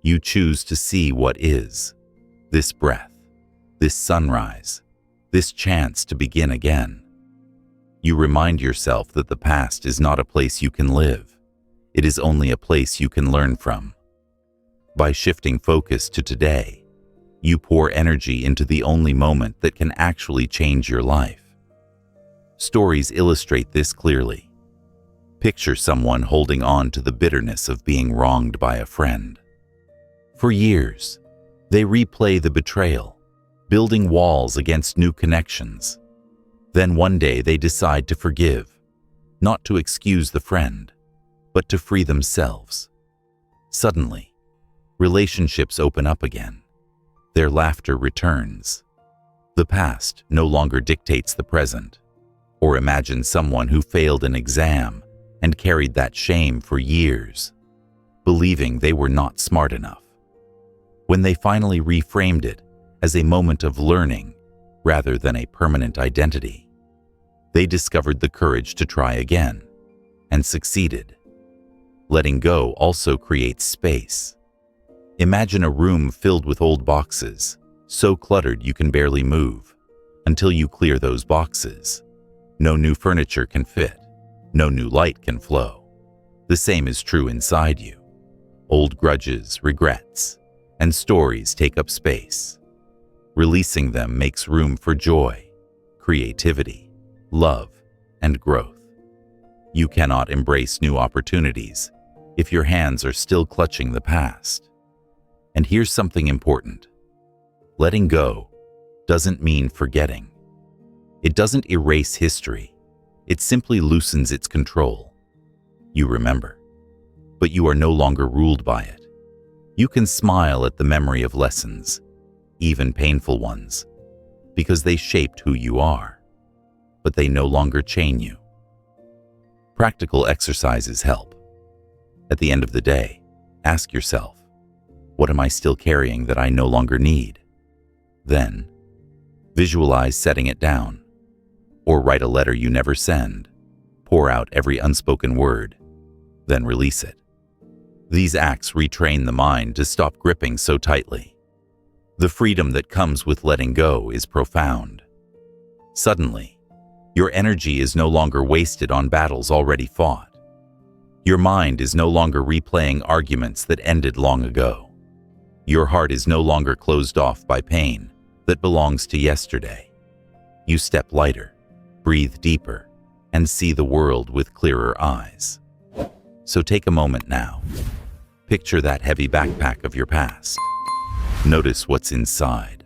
you choose to see what is. This breath, this sunrise, this chance to begin again. You remind yourself that the past is not a place you can live. It is only a place you can learn from. By shifting focus to today, you pour energy into the only moment that can actually change your life. Stories illustrate this clearly. Picture someone holding on to the bitterness of being wronged by a friend. For years, they replay the betrayal, building walls against new connections. Then one day they decide to forgive, not to excuse the friend, but to free themselves. Suddenly, relationships open up again. Their laughter returns. The past no longer dictates the present. Or imagine someone who failed an exam and carried that shame for years, believing they were not smart enough. When they finally reframed it as a moment of learning rather than a permanent identity, they discovered the courage to try again and succeeded. Letting go also creates space. Imagine a room filled with old boxes, so cluttered you can barely move. Until you clear those boxes, no new furniture can fit, no new light can flow. The same is true inside you. Old grudges, regrets, and stories take up space. Releasing them makes room for joy, creativity, love, and growth. You cannot embrace new opportunities if your hands are still clutching the past. And here's something important. Letting go doesn't mean forgetting. It doesn't erase history. It simply loosens its control. You remember, but you are no longer ruled by it. You can smile at the memory of lessons, even painful ones, because they shaped who you are, but they no longer chain you. Practical exercises help. At the end of the day, ask yourself, what am I still carrying that I no longer need? Then, visualize setting it down. Or write a letter you never send. Pour out every unspoken word, then release it. These acts retrain the mind to stop gripping so tightly. The freedom that comes with letting go is profound. Suddenly, your energy is no longer wasted on battles already fought. Your mind is no longer replaying arguments that ended long ago. Your heart is no longer closed off by pain that belongs to yesterday. You step lighter, breathe deeper, and see the world with clearer eyes. So take a moment now. Picture that heavy backpack of your past. Notice what's inside.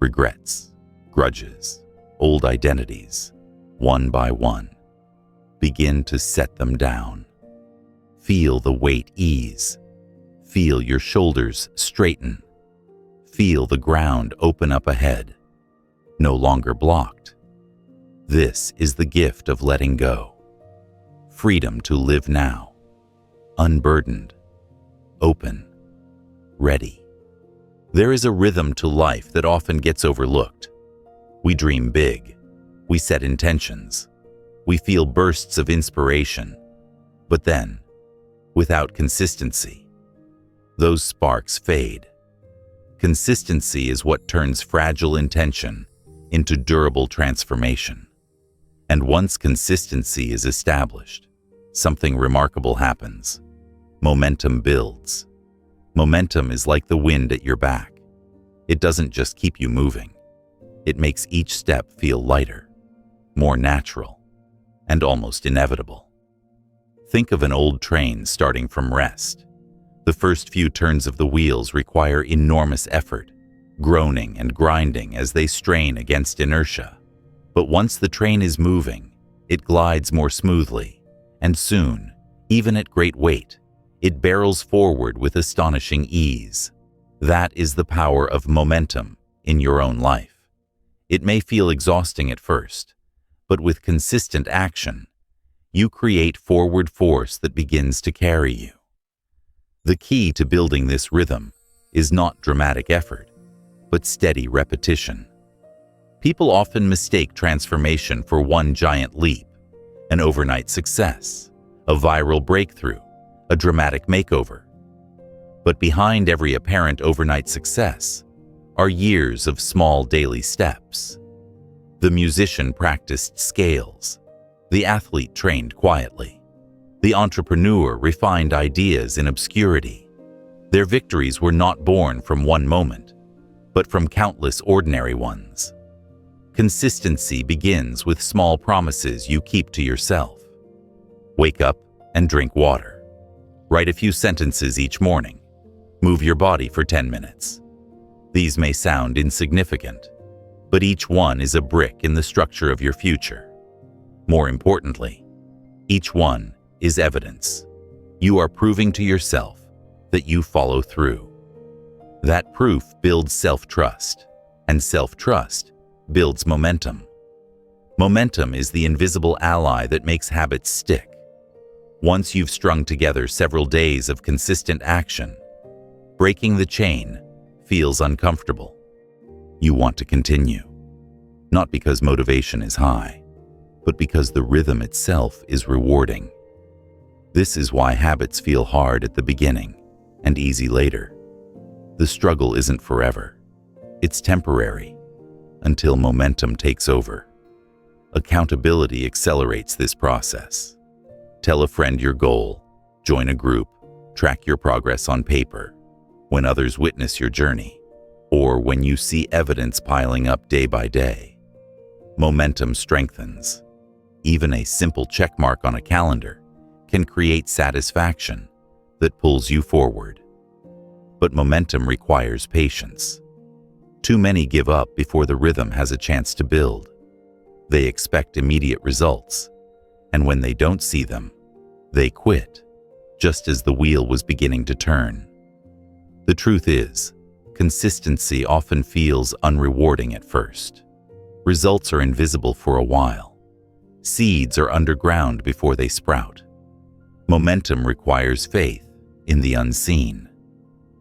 Regrets, grudges, old identities, one by one. Begin to set them down. Feel the weight ease. Feel your shoulders straighten. Feel the ground open up ahead. No longer blocked. This is the gift of letting go. Freedom to live now. Unburdened. Open. Ready. There is a rhythm to life that often gets overlooked. We dream big. We set intentions. We feel bursts of inspiration. But then, without consistency, those sparks fade. Consistency is what turns fragile intention into durable transformation. And once consistency is established, something remarkable happens. Momentum builds. Momentum is like the wind at your back. It doesn't just keep you moving. It makes each step feel lighter, more natural, and almost inevitable. Think of an old train starting from rest. The first few turns of the wheels require enormous effort, groaning and grinding as they strain against inertia. But once the train is moving, it glides more smoothly, and soon, even at great weight, it barrels forward with astonishing ease. That is the power of momentum in your own life. It may feel exhausting at first, but with consistent action, you create forward force that begins to carry you. The key to building this rhythm is not dramatic effort, but steady repetition. People often mistake transformation for one giant leap, an overnight success, a viral breakthrough, a dramatic makeover. But behind every apparent overnight success are years of small daily steps. The musician practiced scales. The athlete trained quietly. The entrepreneur refined ideas in obscurity. Their victories were not born from one moment, but from countless ordinary ones. Consistency begins with small promises you keep to yourself. Wake up and drink water. Write a few sentences each morning. Move your body for 10 minutes. These may sound insignificant, but each one is a brick in the structure of your future. More importantly, each one is evidence. You are proving to yourself that you follow through. That proof builds self-trust, and self-trust builds momentum. Momentum is the invisible ally that makes habits stick. Once you've strung together several days of consistent action, breaking the chain feels uncomfortable. You want to continue, not because motivation is high, but because the rhythm itself is rewarding. This is why habits feel hard at the beginning and easy later. The struggle isn't forever. It's temporary, until momentum takes over. Accountability accelerates this process. Tell a friend your goal, join a group, track your progress on paper. When others witness your journey, or when you see evidence piling up day by day, momentum strengthens. Even a simple checkmark on a calendar can create satisfaction that pulls you forward. But momentum requires patience. Too many give up before the rhythm has a chance to build. They expect immediate results, and when they don't see them, they quit, just as the wheel was beginning to turn. The truth is, consistency often feels unrewarding at first. Results are invisible for a while. Seeds are underground before they sprout. Momentum requires faith in the unseen.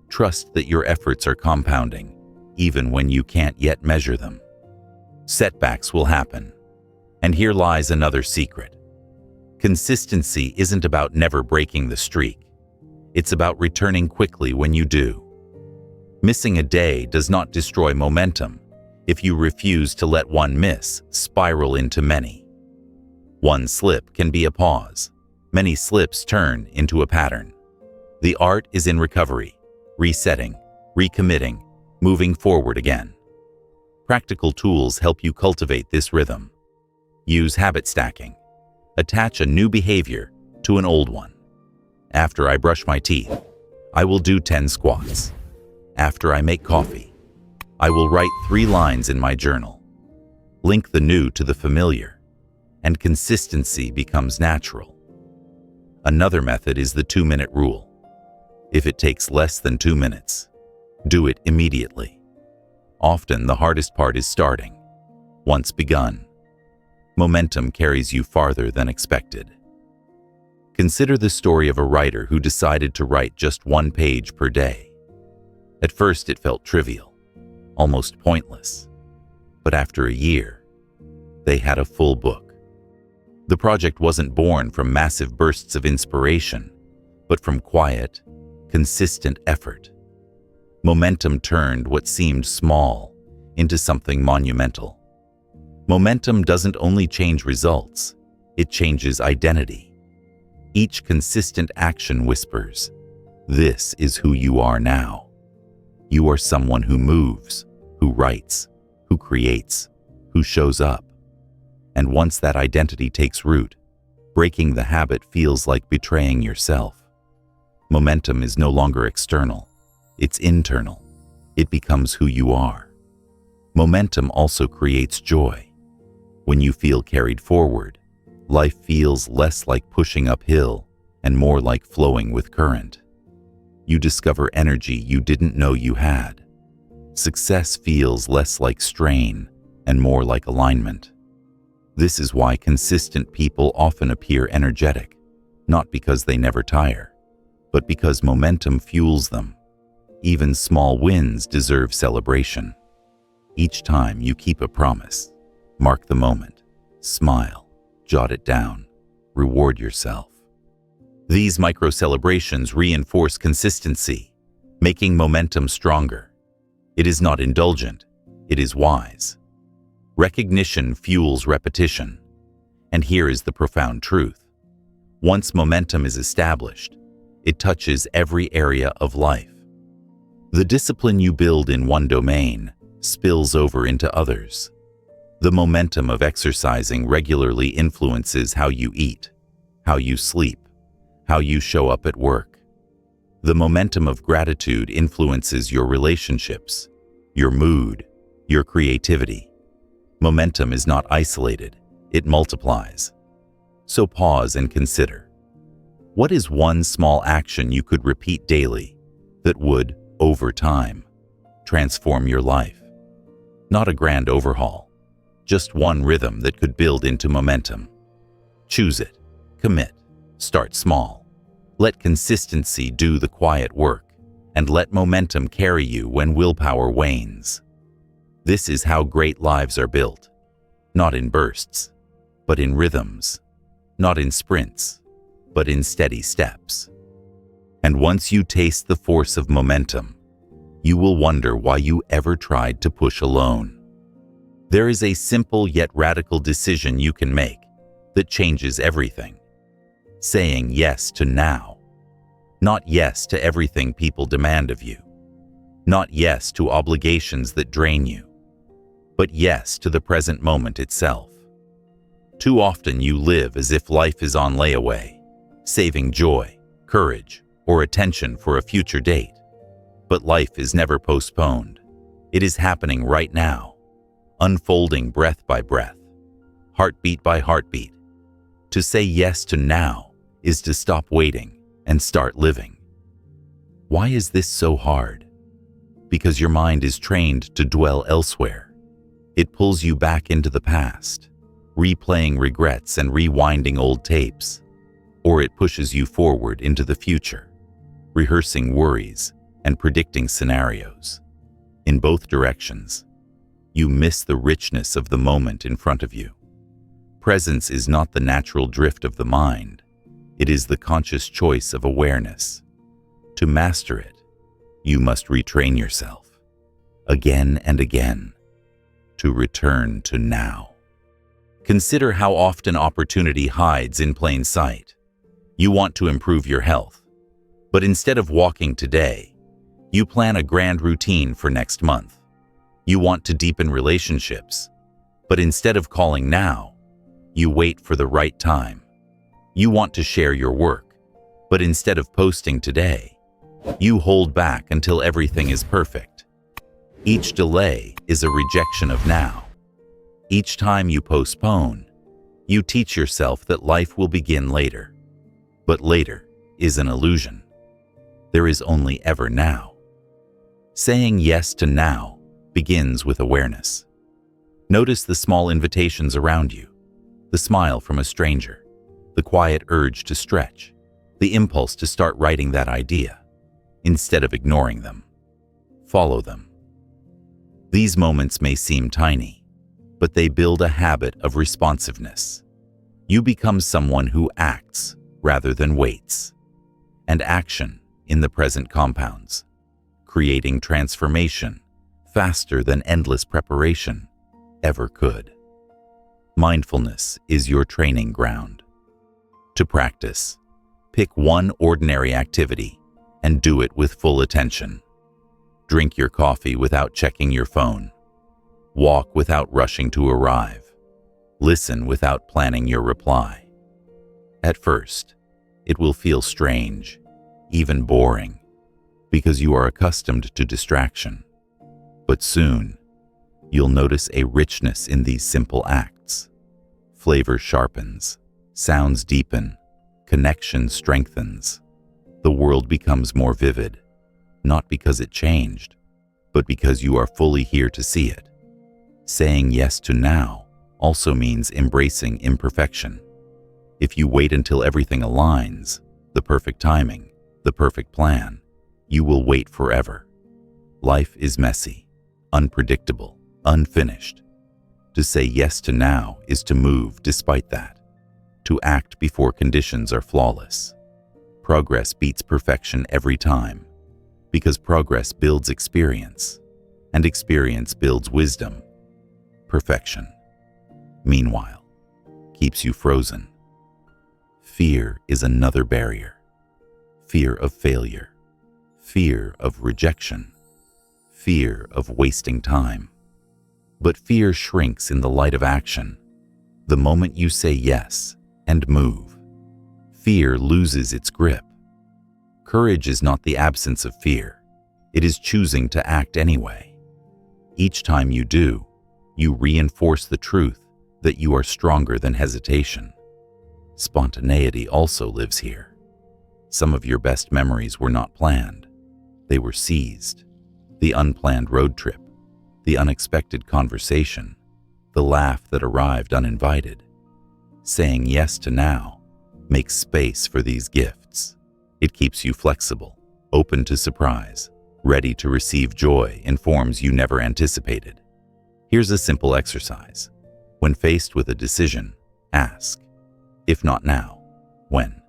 Trust that your efforts are compounding, even when you can't yet measure them. Setbacks will happen. And here lies another secret. Consistency isn't about never breaking the streak. It's about returning quickly when you do. Missing a day does not destroy momentum if you refuse to let one miss spiral into many. One slip can be a pause, many slips turn into a pattern. The art is in recovery, resetting, recommitting, moving forward again. Practical tools help you cultivate this rhythm. Use habit stacking. Attach a new behavior to an old one. After I brush my teeth, I will do 10 squats. After I make coffee, I will write 3 lines in my journal. Link the new to the familiar, and consistency becomes natural. Another method is the 2-minute rule. If it takes less than 2 minutes, do it immediately. Often the hardest part is starting. Once begun, momentum carries you farther than expected. Consider the story of a writer who decided to write just 1 page per day. At first it felt trivial, almost pointless. But after a year, they had a full book. The project wasn't born from massive bursts of inspiration, but from quiet, consistent effort. Momentum turned what seemed small into something monumental. Momentum doesn't only change results, it changes identity. Each consistent action whispers, "This is who you are now." You are someone who moves, who writes, who creates, who shows up. And once that identity takes root, breaking the habit feels like betraying yourself. Momentum is no longer external, it's internal. It becomes who you are. Momentum also creates joy. When you feel carried forward, life feels less like pushing uphill and more like flowing with current. You discover energy you didn't know you had. Success feels less like strain and more like alignment. This is why consistent people often appear energetic, not because they never tire, but because momentum fuels them. Even small wins deserve celebration. Each time you keep a promise, mark the moment, smile, jot it down, reward yourself. These micro-celebrations reinforce consistency, making momentum stronger. It is not indulgent, it is wise. Recognition fuels repetition. And here is the profound truth. Once momentum is established, it touches every area of life. The discipline you build in one domain spills over into others. The momentum of exercising regularly influences how you eat, how you sleep, how you show up at work. The momentum of gratitude influences your relationships, your mood, your creativity. Momentum is not isolated, it multiplies. So pause and consider. What is one small action you could repeat daily that would, over time, transform your life? Not a grand overhaul, just one rhythm that could build into momentum. Choose it, commit, start small. Let consistency do the quiet work, and let momentum carry you when willpower wanes. This is how great lives are built, not in bursts, but in rhythms, not in sprints, but in steady steps. And once you taste the force of momentum, you will wonder why you ever tried to push alone. There is a simple yet radical decision you can make that changes everything. Saying yes to now. Not yes to everything people demand of you. Not yes to obligations that drain you. But yes to the present moment itself. Too often you live as if life is on layaway, saving joy, courage, or attention for a future date. But life is never postponed. It is happening right now, unfolding breath by breath, heartbeat by heartbeat. To say yes to now is to stop waiting and start living. Why is this so hard? Because your mind is trained to dwell elsewhere. It pulls you back into the past, replaying regrets and rewinding old tapes. Or it pushes you forward into the future, rehearsing worries and predicting scenarios. In both directions, you miss the richness of the moment in front of you. Presence is not the natural drift of the mind. It is the conscious choice of awareness. To master it, you must retrain yourself, again and again, to return to now. Consider how often opportunity hides in plain sight. You want to improve your health, but instead of walking today, you plan a grand routine for next month. You want to deepen relationships, but instead of calling now, you wait for the right time. You want to share your work, but instead of posting today, you hold back until everything is perfect. Each delay is a rejection of now. Each time you postpone, you teach yourself that life will begin later. But later is an illusion. There is only ever now. Saying yes to now begins with awareness. Notice the small invitations around you, the smile from a stranger, the quiet urge to stretch, the impulse to start writing that idea. Instead of ignoring them, follow them. These moments may seem tiny, but they build a habit of responsiveness. You become someone who acts rather than waits, and action in the present compounds, creating transformation faster than endless preparation ever could. Mindfulness is your training ground. To practice, pick one ordinary activity and do it with full attention. Drink your coffee without checking your phone. Walk without rushing to arrive. Listen without planning your reply. At first, it will feel strange, even boring, because you are accustomed to distraction. But soon, you'll notice a richness in these simple acts. Flavor sharpens, sounds deepen, connection strengthens. The world becomes more vivid, not because it changed, but because you are fully here to see it. Saying yes to now also means embracing imperfection. If you wait until everything aligns, the perfect timing, the perfect plan, you will wait forever. Life is messy, unpredictable, unfinished. To say yes to now is to move despite that, to act before conditions are flawless. Progress beats perfection every time, because progress builds experience, and experience builds wisdom. Perfection, meanwhile, keeps you frozen. Fear is another barrier. Fear of failure, fear of rejection, fear of wasting time. But fear shrinks in the light of action. The moment you say yes and move, fear loses its grip. Courage is not the absence of fear. It is choosing to act anyway. Each time you do, you reinforce the truth that you are stronger than hesitation. Spontaneity also lives here. Some of your best memories were not planned. They were seized. The unplanned road trip, the unexpected conversation, the laugh that arrived uninvited. Saying yes to now makes space for these gifts. It keeps you flexible, open to surprise, ready to receive joy in forms you never anticipated. Here's a simple exercise. When faced with a decision, ask, if not now, when?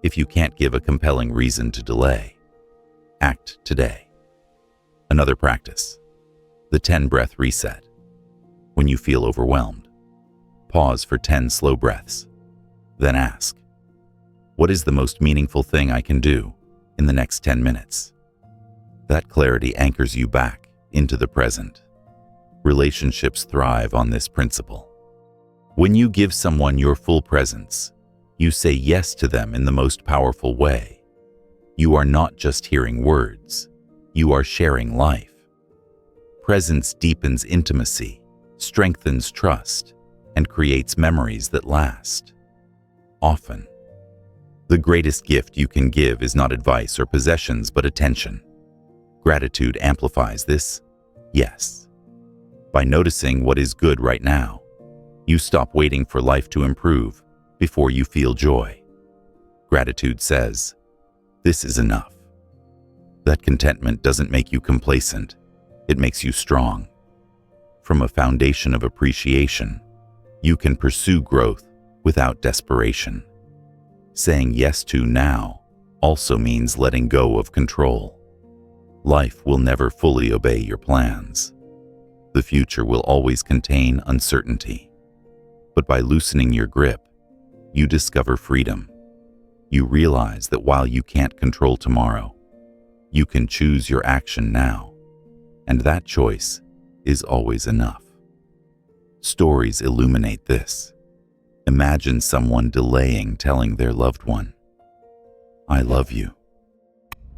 If you can't give a compelling reason to delay, act today. Another practice, the 10-breath reset. When you feel overwhelmed, pause for 10 slow breaths. Then ask, what is the most meaningful thing I can do in the next 10 minutes? That clarity anchors you back into the present. Relationships thrive on this principle. When you give someone your full presence, you say yes to them in the most powerful way. You are not just hearing words, you are sharing life. Presence deepens intimacy, strengthens trust, and creates memories that last. Often, the greatest gift you can give is not advice or possessions, but attention. Gratitude amplifies this, yes. By noticing what is good right now, you stop waiting for life to improve before you feel joy. Gratitude says, this is enough. That contentment doesn't make you complacent, it makes you strong. From a foundation of appreciation, you can pursue growth without desperation. Saying yes to now also means letting go of control. Life will never fully obey your plans. The future will always contain uncertainty. But by loosening your grip, you discover freedom. You realize that while you can't control tomorrow, you can choose your action now, and that choice is always enough. Stories illuminate this. Imagine someone delaying telling their loved one, "I love you."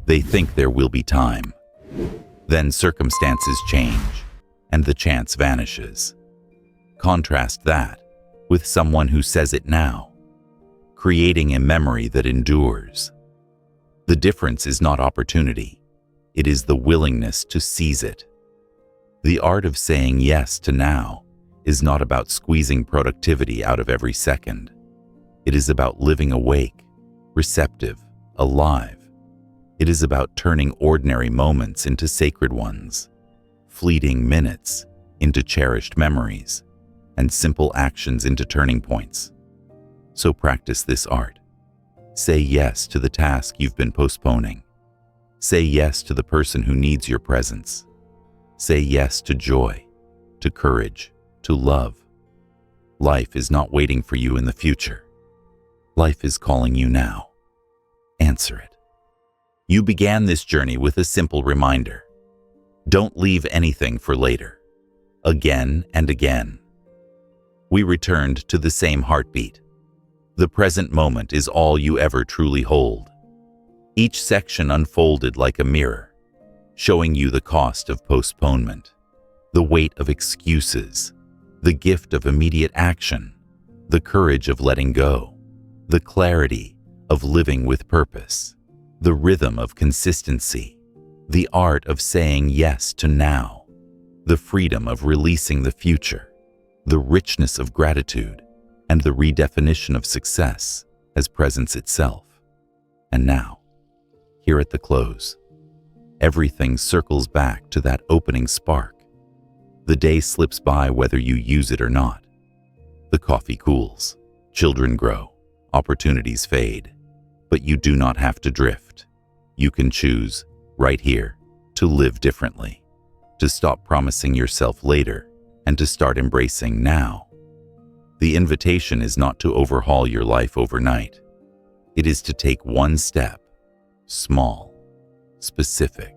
They think there will be time. Then circumstances change, and the chance vanishes. Contrast that with someone who says it now, creating a memory that endures. The difference is not opportunity, it is the willingness to seize it. The art of saying yes to now is not about squeezing productivity out of every second. It is about living awake, receptive, alive. It is about turning ordinary moments into sacred ones, fleeting minutes into cherished memories, and simple actions into turning points. So practice this art. Say yes to the task you've been postponing. Say yes to the person who needs your presence. Say yes to joy, to courage, to love. Life is not waiting for you in the future. Life is calling you now. Answer it. You began this journey with a simple reminder. Don't leave anything for later. Again and again. We returned to the same heartbeat. The present moment is all you ever truly hold. Each section unfolded like a mirror, showing you the cost of postponement, the weight of excuses, the gift of immediate action, the courage of letting go, the clarity of living with purpose, the rhythm of consistency, the art of saying yes to now, the freedom of releasing the future, the richness of gratitude, and the redefinition of success as presence itself. And now, here at the close, everything circles back to that opening spark. The day slips by whether you use it or not. The coffee cools, children grow, opportunities fade, but you do not have to drift. You can choose, right here, to live differently, to stop promising yourself later, and to start embracing now. The invitation is not to overhaul your life overnight. It is to take one step, small, specific,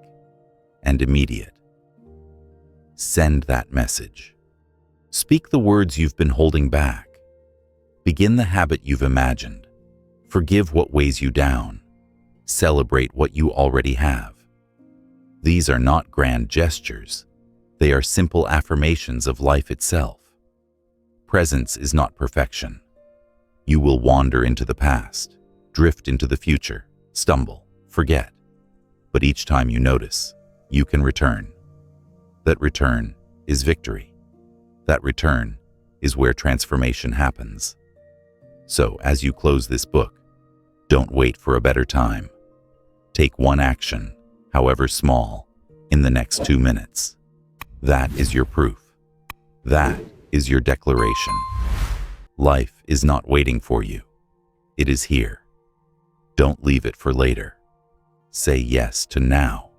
and immediate. Send that message. Speak the words you've been holding back. Begin the habit you've imagined. Forgive what weighs you down. Celebrate what you already have. These are not grand gestures. They are simple affirmations of life itself. Presence is not perfection. You will wander into the past, drift into the future, stumble, forget. But each time you notice, you can return. That return is victory. That return is where transformation happens. So, as you close this book, don't wait for a better time. Take one action, however small, in the next 2 minutes. That is your proof. That is your declaration. Life is not waiting for you. It is here. Don't leave it for later. Say yes to now.